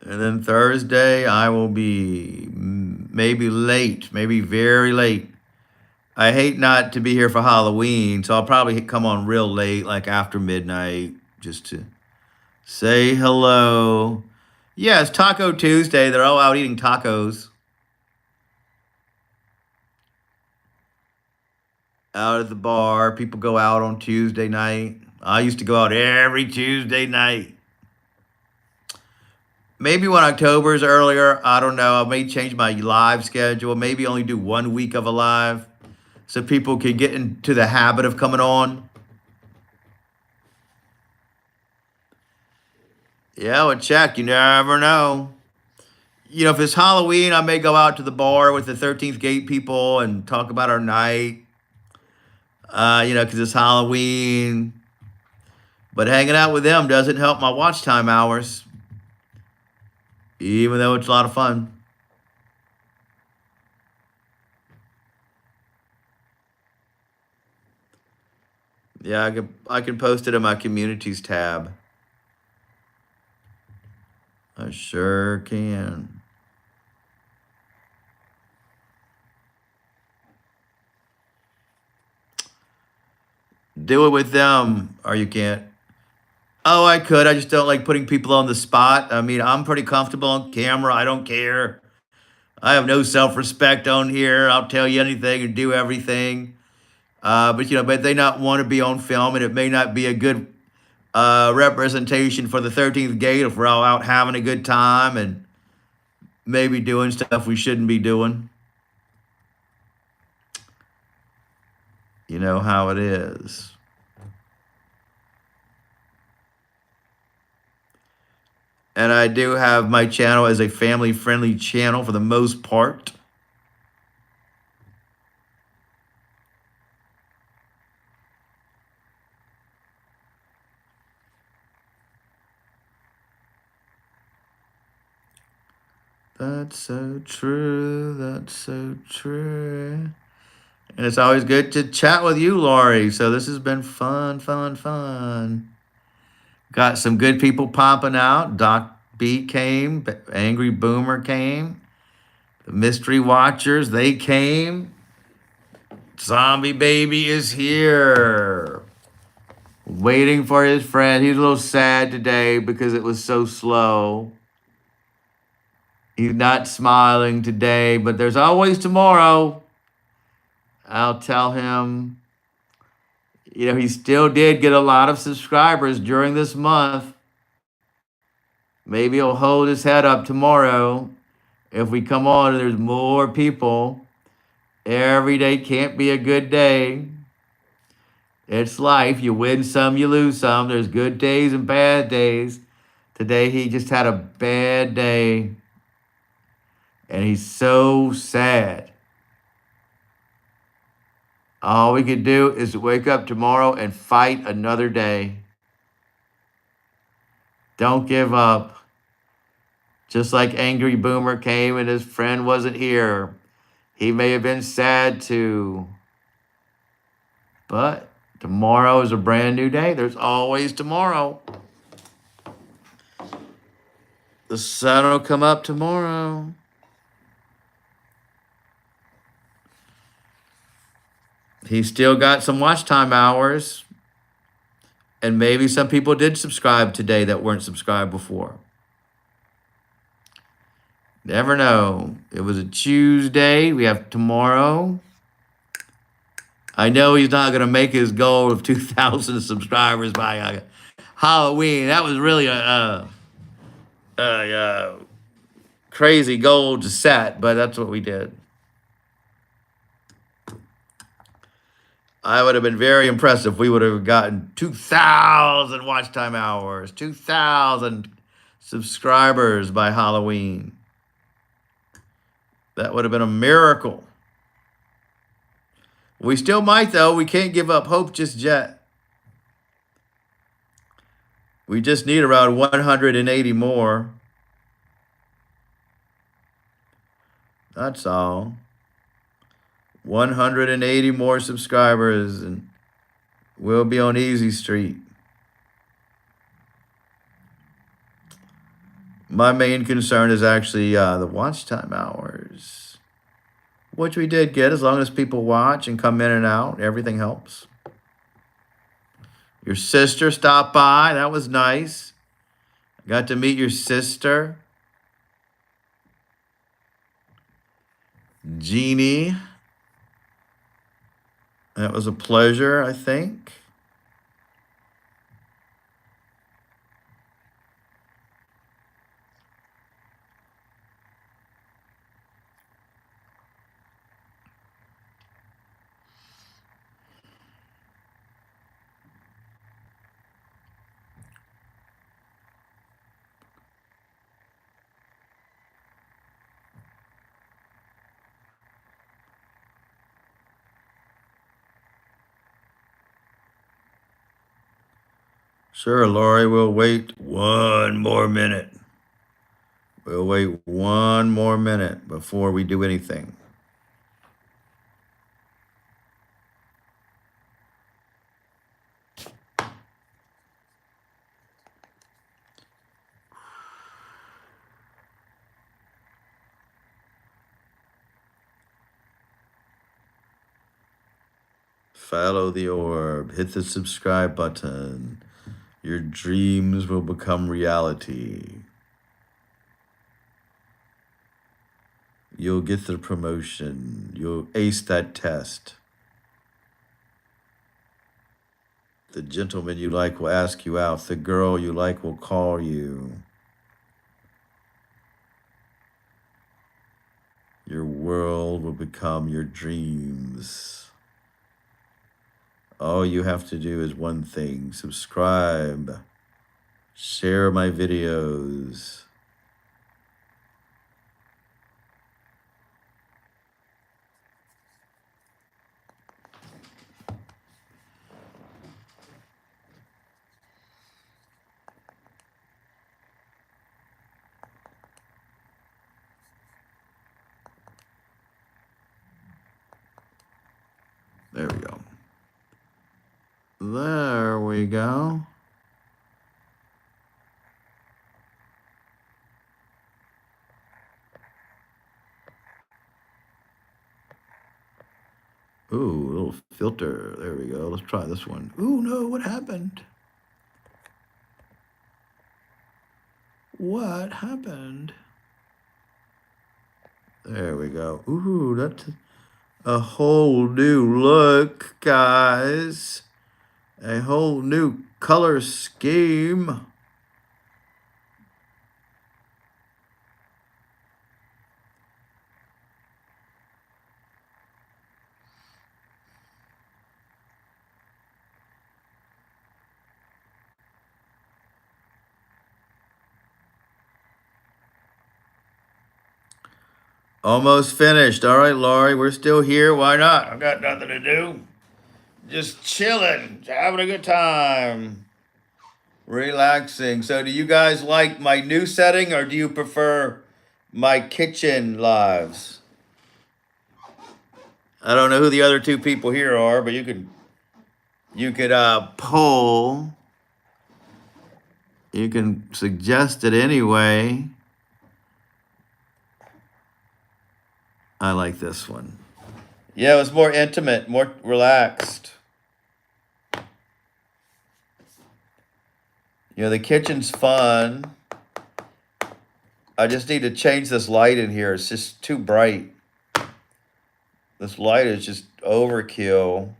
And then Thursday I will be maybe late, maybe very late. I hate not to be here for Halloween, so I'll probably come on real late, like after midnight, just to say hello. Yeah, it's Taco Tuesday. They're all out eating tacos out at the bar. People go out on Tuesday night. I used to go out every Tuesday night. Maybe when October is earlier, I don't know. I may change my live schedule. Maybe only do 1 week of a live so people can get into the habit of coming on. Yeah, well, check. You never know. You know, if it's Halloween, I may go out to the bar with the 13th Gate people and talk about our night. You know, because it's Halloween. But hanging out with them doesn't help my watch time hours, even though it's a lot of fun. Yeah, I can post it in my communities tab. I sure can. Do it with them, or you can't. Oh, I could. I just don't like putting people on the spot. I mean, I'm pretty comfortable on camera. I don't care. I have no self-respect on here. I'll tell you anything and do everything. But you know, but they not want to be on film, and it may not be a good representation for the 13th Gate if we're all out having a good time and maybe doing stuff we shouldn't be doing. You know how it is. And I do have my channel as a family friendly channel for the most part. That's so true. That's so true. And it's always good to chat with you, Lori. So this has been fun, fun, fun. Got some good people popping out. Doc B came. Angry Boomer came. The Mystery Watchers, they came. Zombie Baby is here. Waiting for his friend. He's a little sad today because it was so slow. He's not smiling today, but there's always tomorrow. I'll tell him, he still did get a lot of subscribers during this month. Maybe he'll hold his head up tomorrow. If we come on and there's more people, every day can't be a good day. It's life. You win some, you lose some. There's good days and bad days. Today he just had a bad day. And he's so sad. All we can do is wake up tomorrow and fight another day. Don't give up. Just like Angry Boomer came and his friend wasn't here. He may have been sad too. But tomorrow is a brand new day. There's always tomorrow. The sun will come up tomorrow. He's still got some watch time hours. And maybe some people did subscribe today that weren't subscribed before. Never know. It was a Tuesday. We have tomorrow. I know he's not going to make his goal of 2,000 subscribers by Halloween. That was really a crazy goal to set, but that's what we did. I would have been very impressed if we would have gotten 2,000 watch time hours, 2,000 subscribers by Halloween. That would have been a miracle. We still might, though. We can't give up hope just yet. We just need around 180 more. That's all. 180 more subscribers, and we'll be on Easy Street. My main concern is actually the watch time hours, which we did get. As long as people watch and come in and out, everything helps. Your sister stopped by. That was nice. I got to meet your sister, Jeannie. That was a pleasure, I think. Sure, Lori, we'll wait one more minute. We'll wait one more minute before we do anything. Follow the orb. Hit the subscribe button. Your dreams will become reality. You'll get the promotion. You'll ace that test. The gentleman you like will ask you out. The girl you like will call you. Your world will become your dreams. All you have to do is one thing: subscribe, share my videos. There we go. Ooh, a little filter. There we go. Let's try this one. Ooh, no, what happened? What happened? There we go. Ooh, that's a whole new look, guys. A whole new color scheme. Almost finished. All right, Laurie, we're still here. Why not? I've got nothing to do. Just chilling, having a good time, relaxing. So, do you guys like my new setting or do you prefer my kitchen lives? I don't know who the other two people here are, but you could poll. You can suggest it anyway. I like this one. Yeah, it was more intimate, more relaxed. You know, the kitchen's fun. I just need to change this light in here. It's just too bright. This light is just overkill.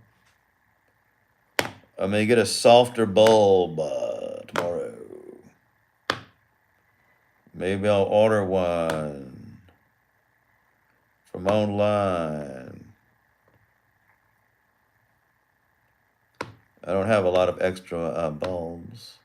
I'm gonna get a softer bulb tomorrow. Maybe I'll order one from online. I don't have a lot of extra bulbs.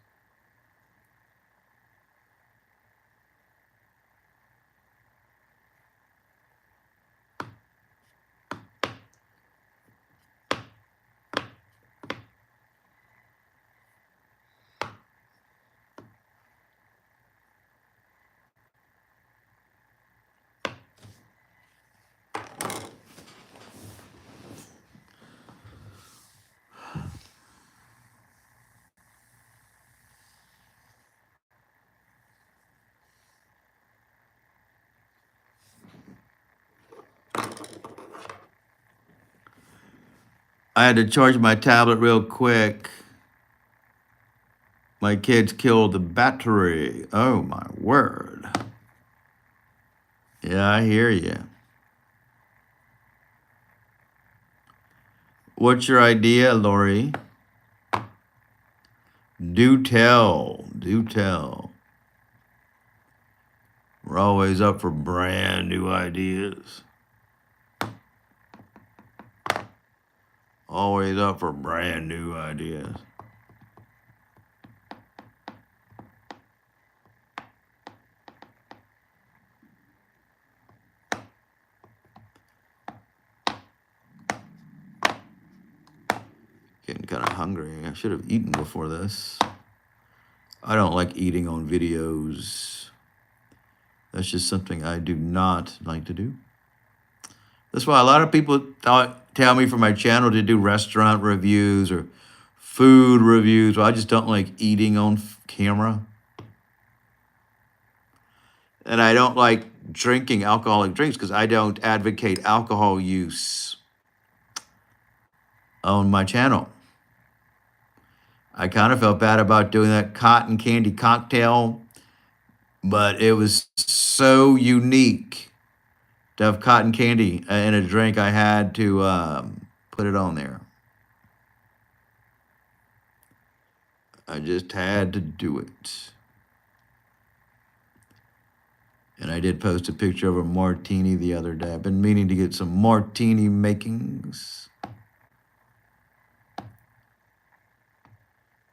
I had to charge my tablet real quick. My kids killed the battery. Oh my word. Yeah, I hear you. What's your idea, Lori? Do tell. Do tell. We're always up for brand new ideas. Always up for brand new ideas. Getting kind of hungry. I should have eaten before this. I don't like eating on videos. That's just something I do not like to do. That's why a lot of people tell me for my channel to do restaurant reviews or food reviews. Well, I just don't like eating on camera. And I don't like drinking alcoholic drinks because I don't advocate alcohol use on my channel. I kind of felt bad about doing that cotton candy cocktail, but it was so unique to have cotton candy in a drink. I had to put it on there. I just had to do it. And I did post a picture of a martini the other day. I've been meaning to get some martini makings.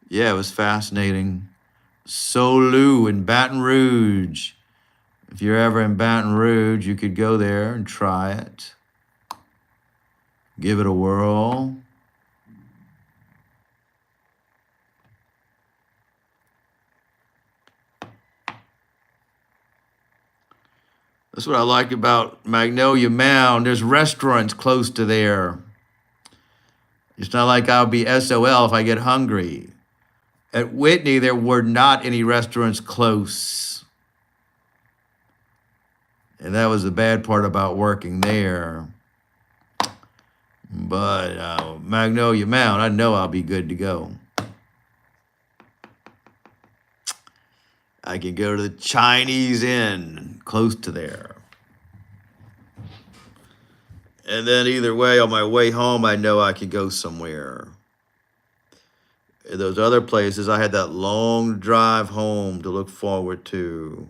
Yeah, it was fascinating. Solu in Baton Rouge. If you're ever in Baton Rouge, you could go there and try it. Give it a whirl. That's what I like about Magnolia Mound. There's restaurants close to there. It's not like I'll be SOL if I get hungry. At Whitney, there were not any restaurants close. And that was the bad part about working there. But Magnolia Mound, I know I'll be good to go. I can go to the Chinese Inn close to there. And then either way, on my way home, I know I could go somewhere. In those other places, I had that long drive home to look forward to.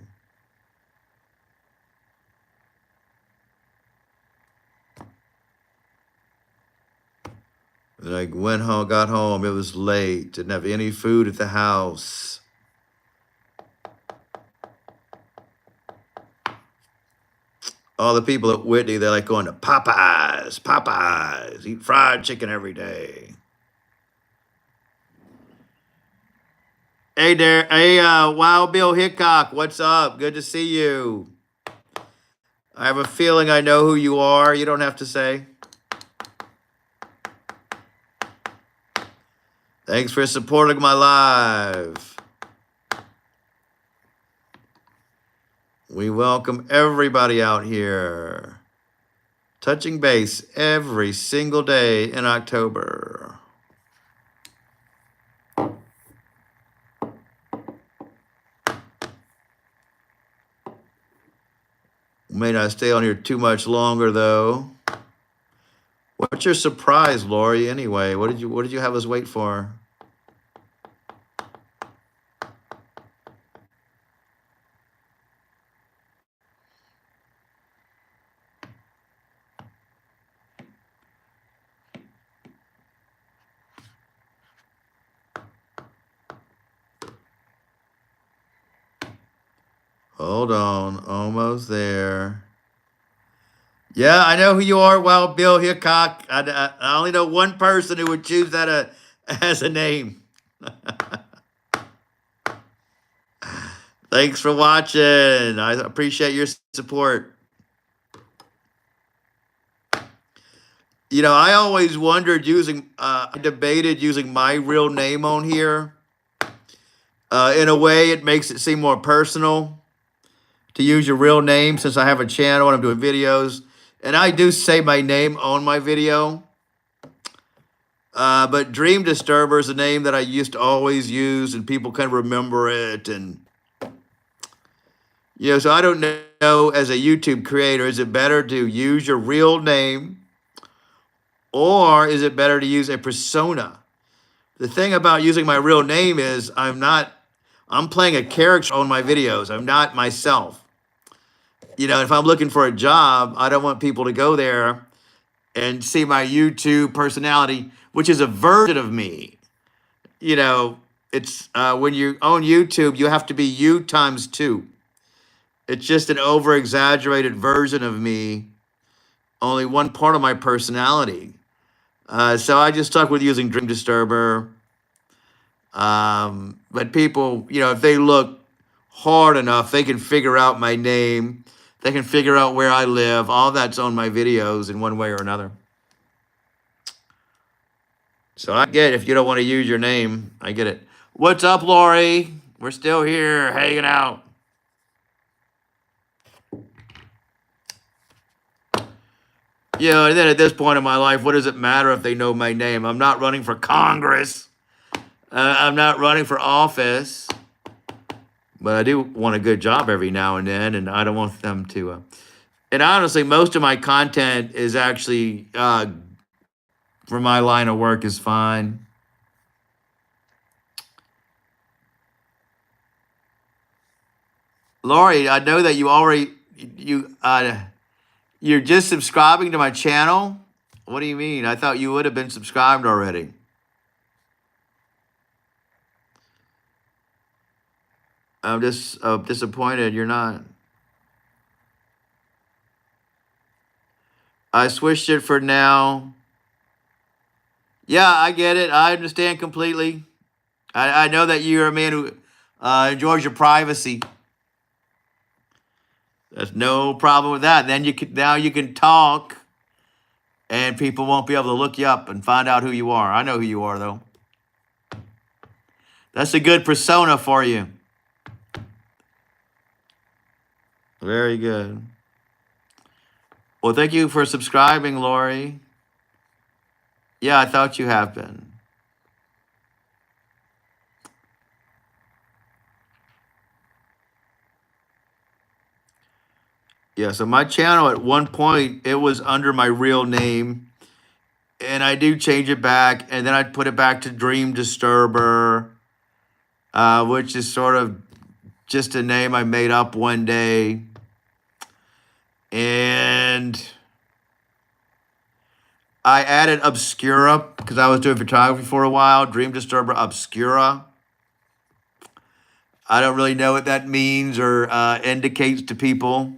And I went home, got home, it was late, didn't have any food at the house. All the people at Whitney, they're like going to Popeyes, eat fried chicken every day. Hey there, hey, Wild Bill Hickok, what's up? Good to see you. I have a feeling I know who you are. You don't have to say. Thanks for supporting my live. We welcome everybody out here. Touching base every single day in October. May not stay on here too much longer though. What's your surprise, Lori, anyway? What did you have us wait for? Hold on, almost there. Yeah, I know who you are, Wild Bill Hickok. I only know one person who would choose that as a name. Thanks for watching. I appreciate your support. You know, I always wondered I debated using my real name on here. In a way, it makes it seem more personal to use your real name since I have a channel and I'm doing videos. And I do say my name on my video. But Dream Disturber is a name that I used to always use and people can remember it. And, you know, so I don't know as a YouTube creator, is it better to use your real name or is it better to use a persona? The thing about using my real name is I'm playing a character on my videos. I'm not myself. You know, if I'm looking for a job, I don't want people to go there and see my YouTube personality, which is a version of me. You know, it's when you own YouTube, you have to be you times 2. It's just an over-exaggerated version of me, only one part of my personality. So I just stuck with using Dream Disturber. But people, you know, if they look hard enough, they can figure out my name. They can figure out where I live. All that's on my videos in one way or another. So I get it. If you don't want to use your name, I get it. What's up, Lori? We're still here hanging out. Yeah, and then at this point in my life, what does it matter if they know my name? I'm not running for Congress. I'm not running for office. But I do want a good job every now and then, and I don't want them to. And honestly, most of my content is actually, for my line of work, is fine. Lori, I know that you're just subscribing to my channel. What do you mean? I thought you would have been subscribed already. I'm just disappointed you're not. I switched it for now. Yeah, I get it. I understand completely. I know that you're a man who enjoys your privacy. There's no problem with that. Then now you can talk and people won't be able to look you up and find out who you are. I know who you are, though. That's a good persona for you. Very good. Well, thank you for subscribing, Lori. Yeah, I thought you have been. Yeah, so my channel at one point, it was under my real name, and I do change it back, and then I put it back to Dream Disturber, which is sort of just a name I made up one day. And I added Obscura because I was doing photography for a while. Dream Disturber Obscura. I don't really know what that means or indicates to people.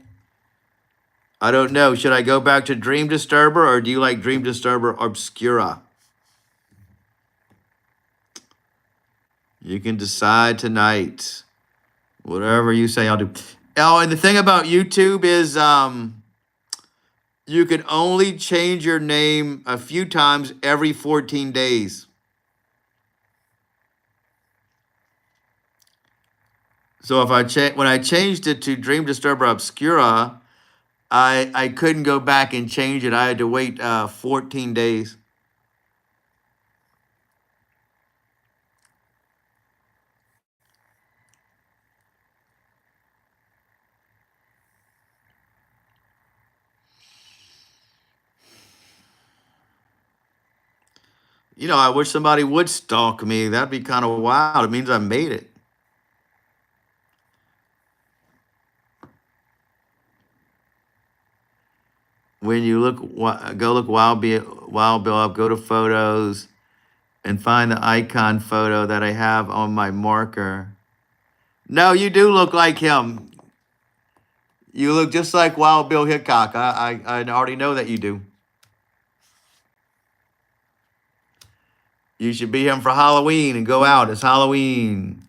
I don't know. Should I go back to Dream Disturber, or do you like Dream Disturber Obscura? You can decide tonight. Whatever you say, I'll do. Oh, and the thing about YouTube is you can only change your name a few times every 14 days. So if when I changed it to Dream Disturber Obscura, I couldn't go back and change it. I had to wait 14 days. You know, I wish somebody would stalk me. That'd be kind of wild. It means I made it. When you go look Wild Bill up, go to photos, and find the icon photo that I have on my marker. No, you do look like him. You look just like Wild Bill Hickok. I already know that you do. You should be him for Halloween and go out. It's Halloween.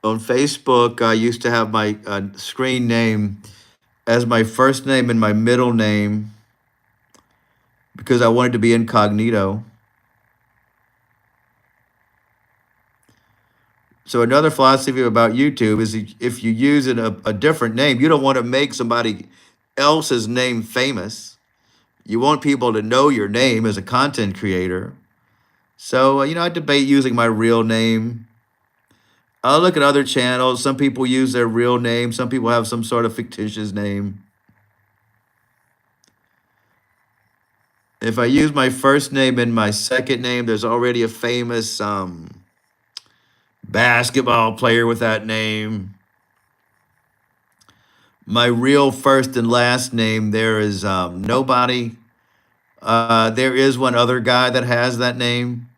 On Facebook, I used to have my screen name as my first name and my middle name because I wanted to be incognito. So another philosophy about YouTube is if you use a different name, you don't want to make somebody else's name famous. You want people to know your name as a content creator. So, I debate using my real name. I'll look at other channels. Some people use their real name. Some people have some sort of fictitious name. If I use my first name and my second name, there's already a famous basketball player with that name. My real first and last name, there is nobody. There is one other guy that has that name.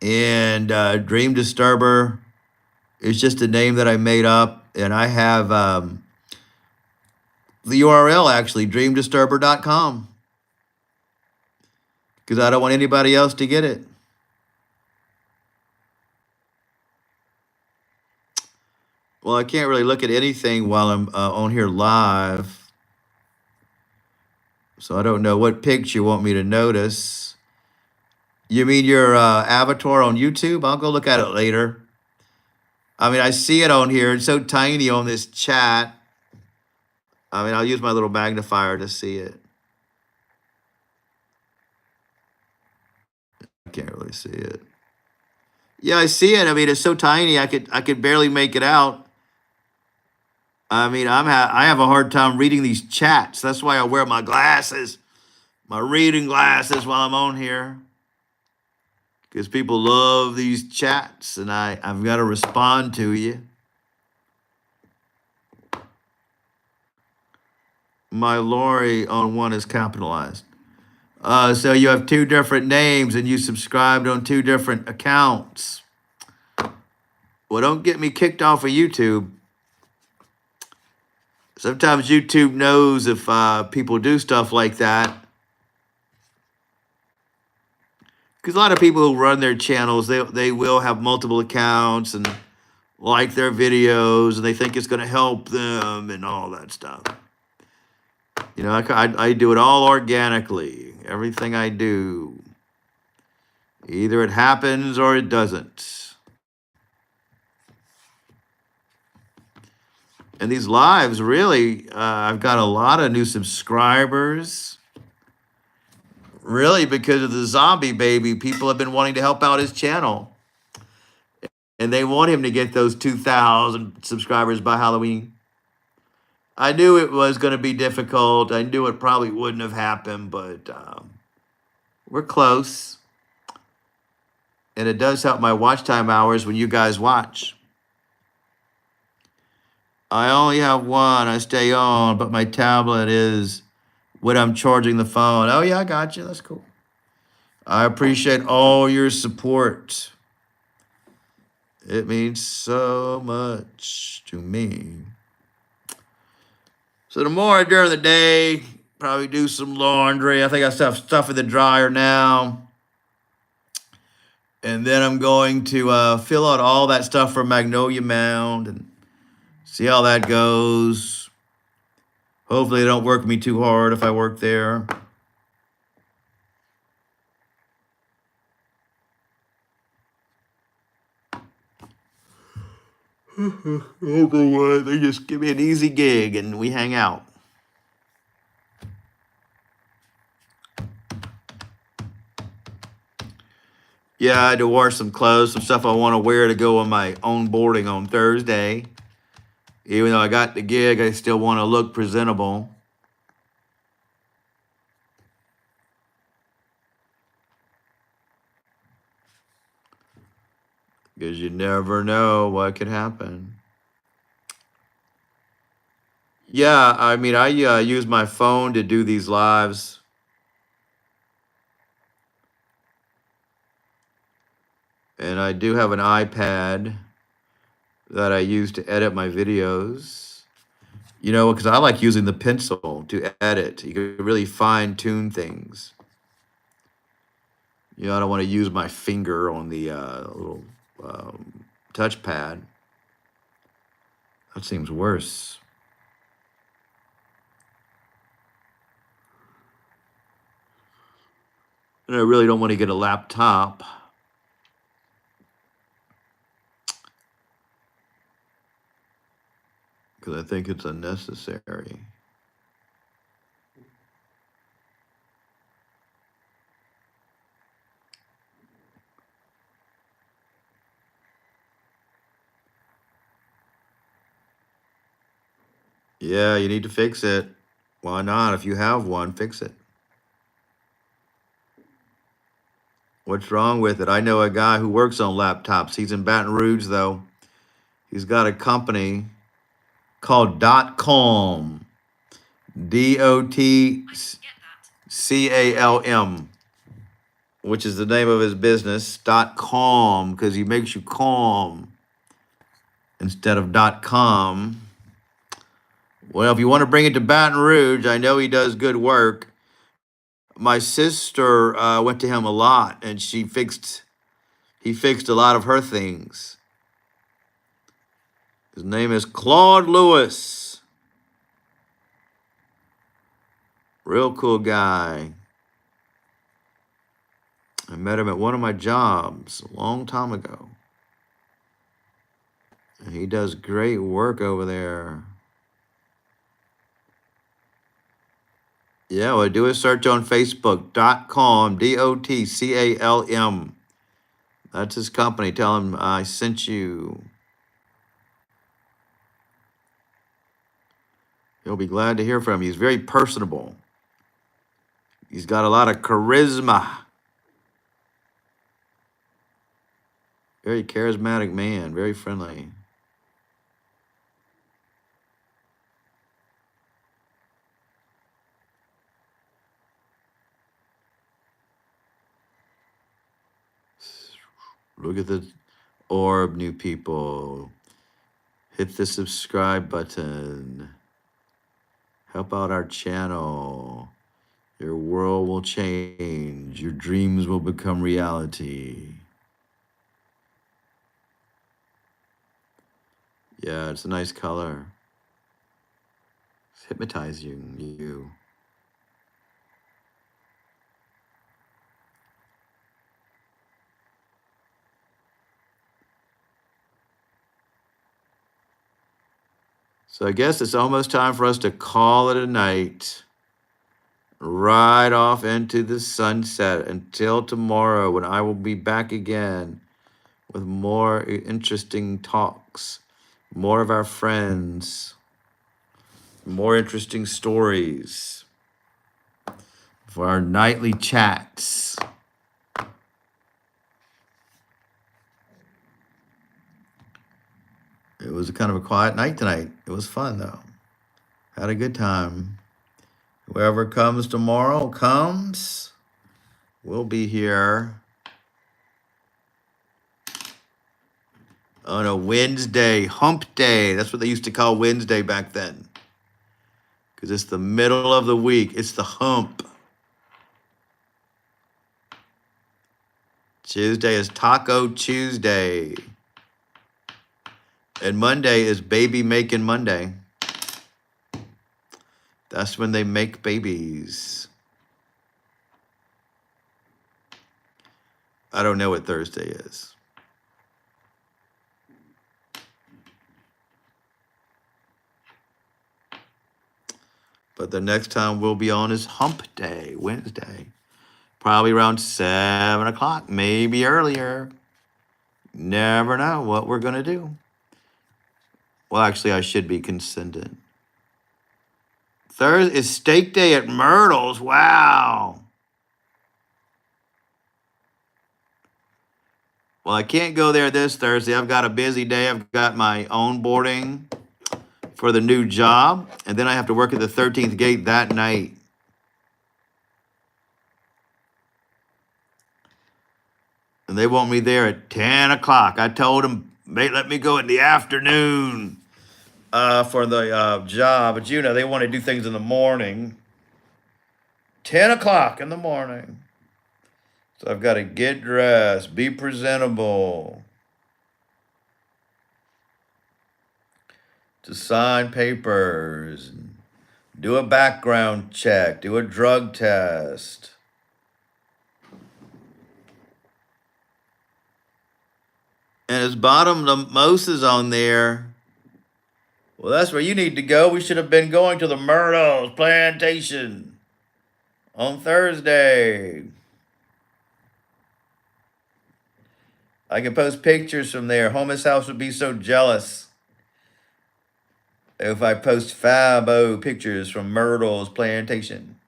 And Dream Disturber is just a name that I made up. And I have the URL, actually, dreamdisturber.com. Because I don't want anybody else to get it. Well, I can't really look at anything while I'm on here live. So I don't know what picture you want me to notice. You mean your avatar on YouTube? I'll go look at it later. I mean, I see it on here. It's so tiny on this chat. I mean, I'll use my little magnifier to see it. I can't really see it. Yeah, I see it. I mean, it's so tiny. I could barely make it out. I mean, I have a hard time reading these chats. That's why I wear my glasses, my reading glasses while I'm on here. Because people love these chats, and I've got to respond to you. My Lori on one is capitalized. So you have two different names and you subscribed on two different accounts. Well, don't get me kicked off of YouTube. Sometimes YouTube knows if people do stuff like that. Because a lot of people who run their channels, they will have multiple accounts and like their videos, and they think it's going to help them and all that stuff. You know, I do it all organically. Everything I do, either it happens or it doesn't. And these lives, really, I've got a lot of new subscribers. Really, because of the zombie baby, people have been wanting to help out his channel. And they want him to get those 2,000 subscribers by Halloween. I knew it was going to be difficult. I knew it probably wouldn't have happened, but we're close. And it does help my watch time hours when you guys watch. I only have one. I stay on, but my tablet is when I'm charging the phone. Oh, yeah, I got you. That's cool. I appreciate all your support. It means so much to me. So tomorrow during the day, probably do some laundry. I think I have stuff in the dryer now. And then I'm going to fill out all that stuff for Magnolia Mound and see how that goes. Hopefully they don't work me too hard if I work there. They just give me an easy gig and we hang out. Yeah, I had to wash some clothes, some stuff I want to wear to go on my own boarding on Thursday. Even though I got the gig, I still want to look presentable. Because you never know what could happen. Yeah, I mean, I use my phone to do these lives. And I do have an iPad that I use to edit my videos. You know, because I like using the pencil to edit. You can really fine tune things. You know, I don't want to use my finger on the little touchpad. That seems worse. And I really don't want to get a laptop. Because I think it's unnecessary. Yeah, you need to fix it. Why not? If you have one, fix it. What's wrong with it? I know a guy who works on laptops. He's in Baton Rouge, though. He's got a company called .com. DOTCALM, which is the name of his business. .com, because he makes you calm instead of .com. Well, if you want to bring it to Baton Rouge, I know he does good work. My sister went to him a lot, and he fixed a lot of her things. His name is Claude Lewis. Real cool guy. I met him at one of my jobs a long time ago. And he does great work over there. Yeah, well, do a search on Facebook, .com, DOTCALM. That's his company. Tell him I sent you. He'll be glad to hear from you. He's very personable. He's got a lot of charisma. Very charismatic man, very friendly. Look at the orb, new people. Hit the subscribe button. Help out our channel. Your world will change. Your dreams will become reality. Yeah, it's a nice color. It's hypnotizing you. So I guess it's almost time for us to call it a night. Right off into the sunset until tomorrow when I will be back again with more interesting talks, more of our friends, more interesting stories for our nightly chats. It was kind of a quiet night tonight. It was fun though. Had a good time. Whoever comes tomorrow comes. We'll be here on a Wednesday, hump day. That's what they used to call Wednesday back then. Because it's the middle of the week. It's the hump. Tuesday is Taco Tuesday. And Monday is Baby Making Monday. That's when they make babies. I don't know what Thursday is. But the next time we'll be on is Hump Day, Wednesday. Probably around 7 o'clock, maybe earlier. Never know what we're going to do. Well, actually, I should be consented. Thursday is steak day at Myrtle's. Wow. Well, I can't go there this Thursday. I've got a busy day. I've got my own boarding for the new job. And then I have to work at the 13th gate that night. And they want me there at 10 o'clock. I told them, they let me go in the afternoon for the job. But you know, they want to do things in the morning. 10 o'clock in the morning. So I've got to get dressed, be presentable, to sign papers, do a background check, do a drug test. And his bottom, the Moses on there. Well, that's where you need to go. We should have been going to the Myrtle's plantation on Thursday. I can post pictures from there. Homeless House would be so jealous if I post Fabo pictures from Myrtle's plantation.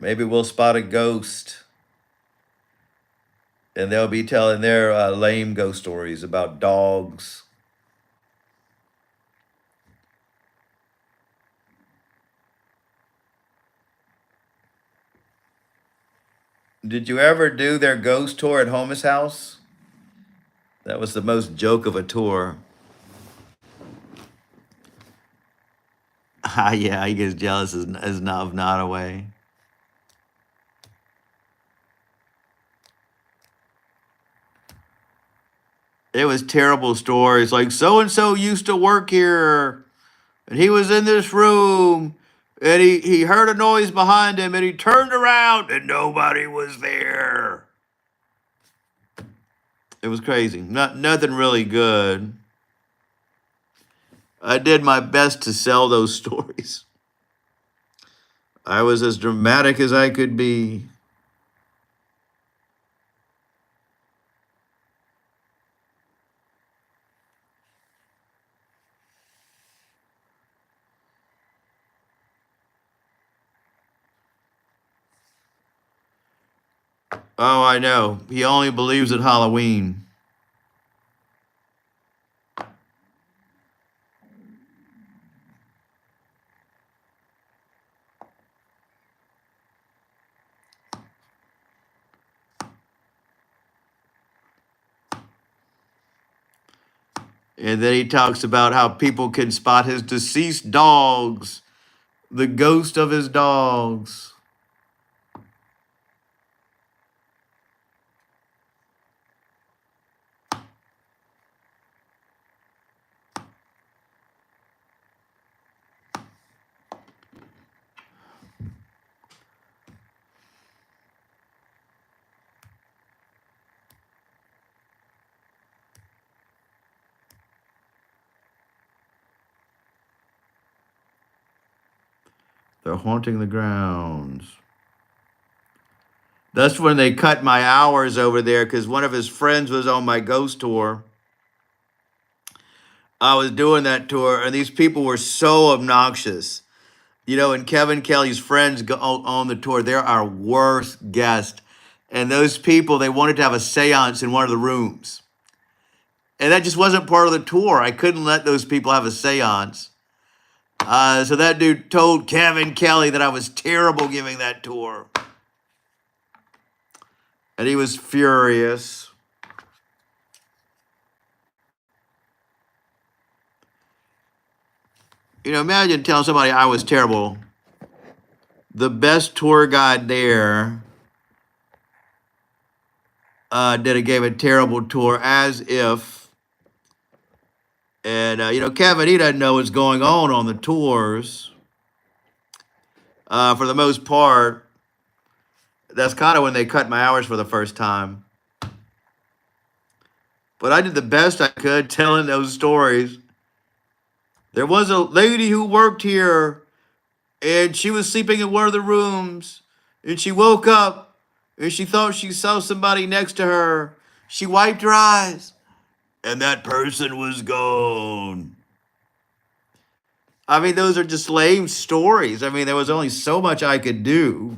Maybe we'll spot a ghost. And they'll be telling their lame ghost stories about dogs. Did you ever do their ghost tour at Homeless House? That was the most joke of a tour. Yeah, he gets jealous as not away. It was terrible stories like so and so used to work here and he was in this room and he heard a noise behind him and he turned around and nobody was there. It was crazy. Nothing really good. I did my best to sell those stories. I was as dramatic as I could be. Oh, I know. He only believes in Halloween. And then he talks about how people can spot his deceased dogs, the ghost of his dogs. They're haunting the grounds. That's when they cut my hours over there because one of his friends was on my ghost tour. I was doing that tour, and these people were so obnoxious. You know, and Kevin Kelly's friends go on the tour. They're our worst guest. And those people, they wanted to have a seance in one of the rooms. And that just wasn't part of the tour. I couldn't let those people have a seance. So that dude told Kevin Kelly that I was terrible giving that tour. And he was furious. You know, imagine telling somebody I was terrible. The best tour guide there gave a terrible tour as if. And, you know, Kevin, he doesn't know what's going on the tours. For the most part, that's kind of when they cut my hours for the first time. But I did the best I could telling those stories. There was a lady who worked here, and she was sleeping in one of the rooms, and she woke up, and she thought she saw somebody next to her. She wiped her eyes, and that person was gone. I mean, those are just lame stories. I mean, there was only so much I could do.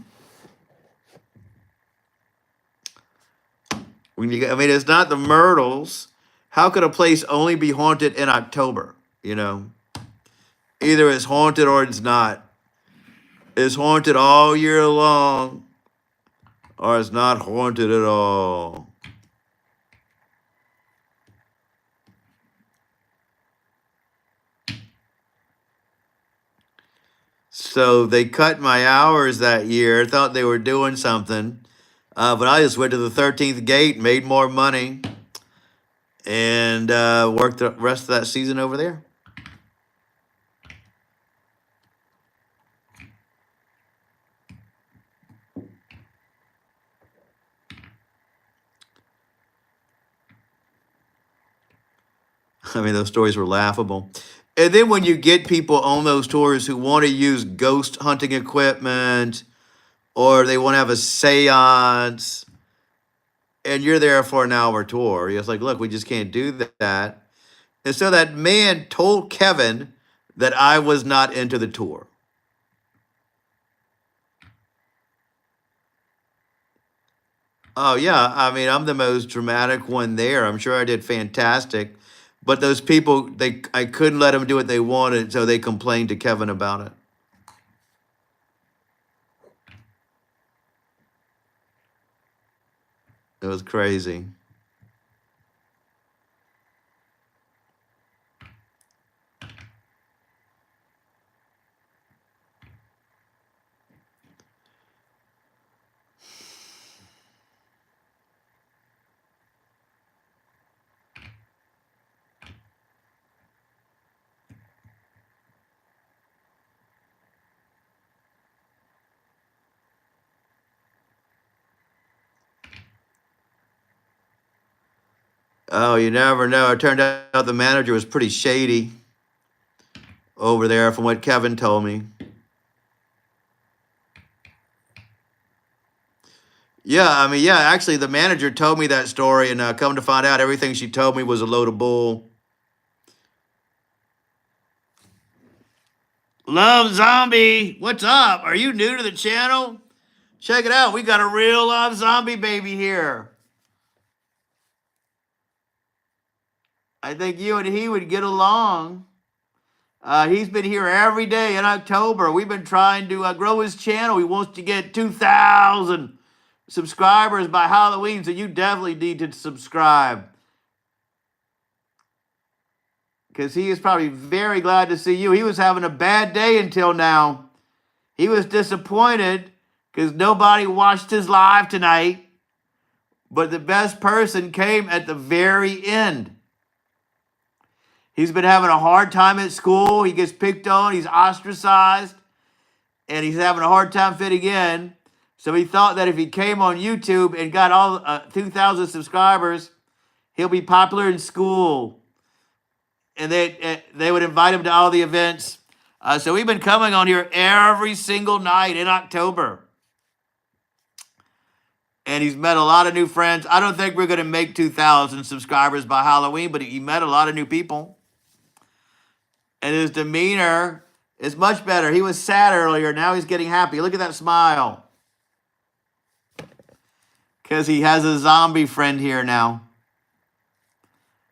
I mean, it's not the Myrtles. How could a place only be haunted in October? You know, either it's haunted or it's not. It's haunted all year long, or it's not haunted at all. So they cut my hours that year. Thought they were doing something, but I just went to the 13th gate, made more money, and worked the rest of that season over there. I mean, those stories were laughable. And then when you get people on those tours who want to use ghost hunting equipment or they want to have a seance and you're there for an hour tour, it's like, look, we just can't do that. And so that man told Kevin that I was not into the tour. Oh, yeah. I mean, I'm the most dramatic one there. I'm sure I did fantastic. But those people, I couldn't let them do what they wanted, so they complained to Kevin about it. It was crazy. Oh, you never know. It turned out the manager was pretty shady over there from what Kevin told me. Yeah, I mean, yeah, actually, the manager told me that story, and come to find out, everything she told me was a load of bull. Love Zombie, what's up? Are you new to the channel? Check it out. We got a real Love Zombie baby here. I think you and he would get along. He's been here every day in October. We've been trying to grow his channel. He wants to get 2,000 subscribers by Halloween, so you definitely need to subscribe. because he is probably very glad to see you. He was having a bad day until now. He was disappointed because nobody watched his live tonight, but the best person came at the very end. He's been having a hard time at school. He gets picked on. He's ostracized. And he's having a hard time fitting in. So he thought that if he came on YouTube and got all 2,000 subscribers, he'll be popular in school. And they would invite him to all the events. So we've been coming on here every single night in October. And he's met a lot of new friends. I don't think we're going to make 2,000 subscribers by Halloween, but he met a lot of new people. And his demeanor is much better. He was sad earlier. Now he's getting happy. Look at that smile. Because he has a zombie friend here now.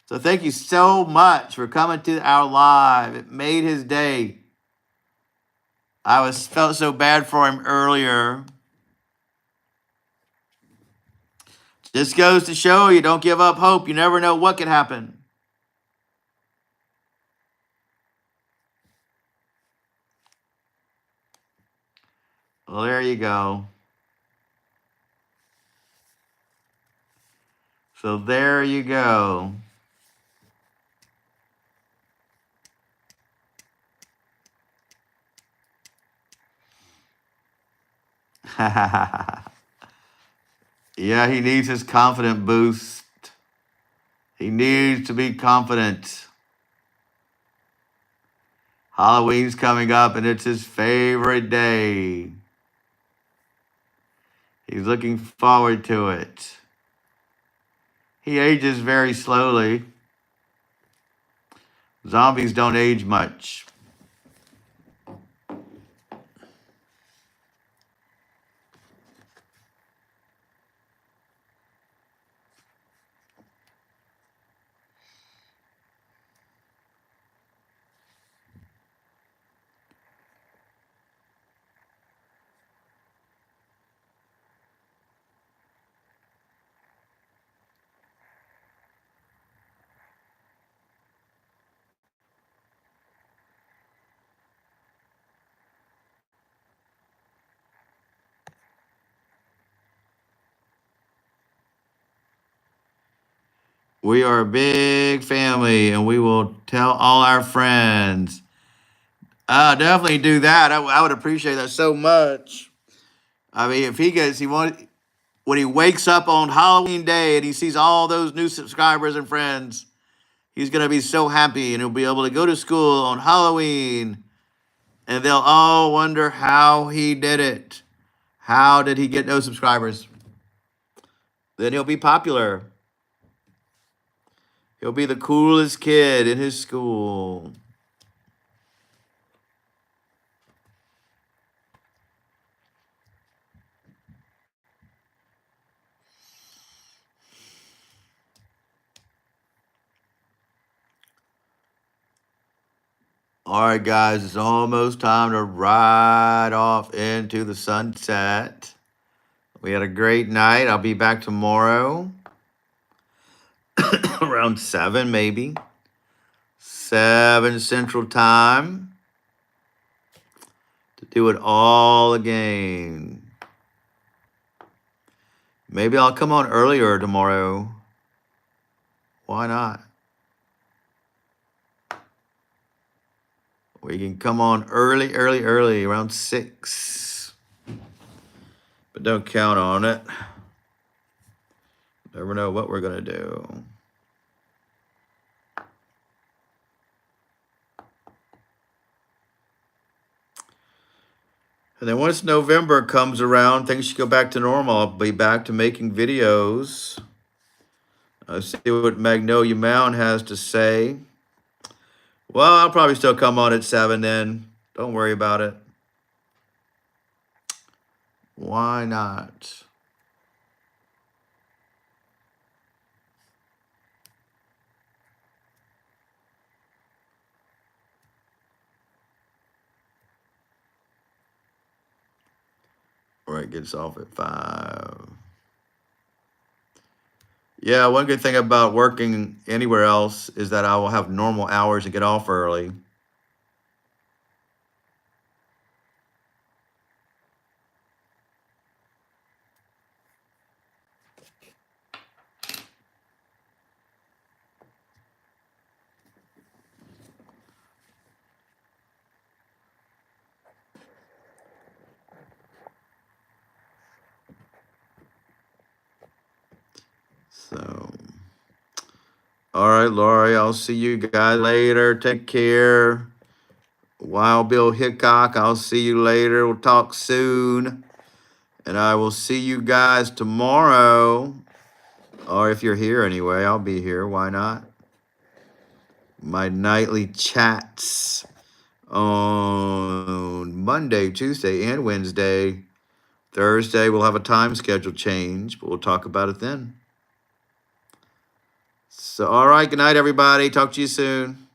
So thank you so much for coming to our live. It made his day. I felt so bad for him earlier. Just goes to show you, don't give up hope. You never know what could happen. Well, there you go. So there you go. Yeah, he needs his confident boost. He needs to be confident. Halloween's coming up and it's his favorite day. He's looking forward to it. He ages very slowly. Zombies don't age much. We are a big family and we will tell all our friends. Definitely do that. I would appreciate that so much. I mean, if when he wakes up on Halloween day and he sees all those new subscribers and friends, he's going to be so happy and he'll be able to go to school on Halloween and they'll all wonder how he did it. How did he get those subscribers? Then he'll be popular. He'll be the coolest kid in his school. All right, guys, it's almost time to ride off into the sunset. We had a great night. I'll be back tomorrow around 7, maybe. 7 Central Time to do it all again. Maybe I'll come on earlier tomorrow. Why not? We can come on early, around 6. But don't count on it. Never know what we're going to do. And then once November comes around, things should go back to normal. I'll be back to making videos. I'll see what Magnolia Mound has to say. Well, I'll probably still come on at 7 then. Don't worry about it. Why not? Or it gets off at 5. Yeah, one good thing about working anywhere else is that I will have normal hours and get off early. So, all right, Lori, I'll see you guys later. Take care. Wild Bill Hickok, I'll see you later. We'll talk soon. And I will see you guys tomorrow. Or if you're here anyway, I'll be here. Why not? My nightly chats on Monday, Tuesday, and Wednesday. Thursday, we'll have a time schedule change, but we'll talk about it then. So, all right. Good night, everybody. Talk to you soon.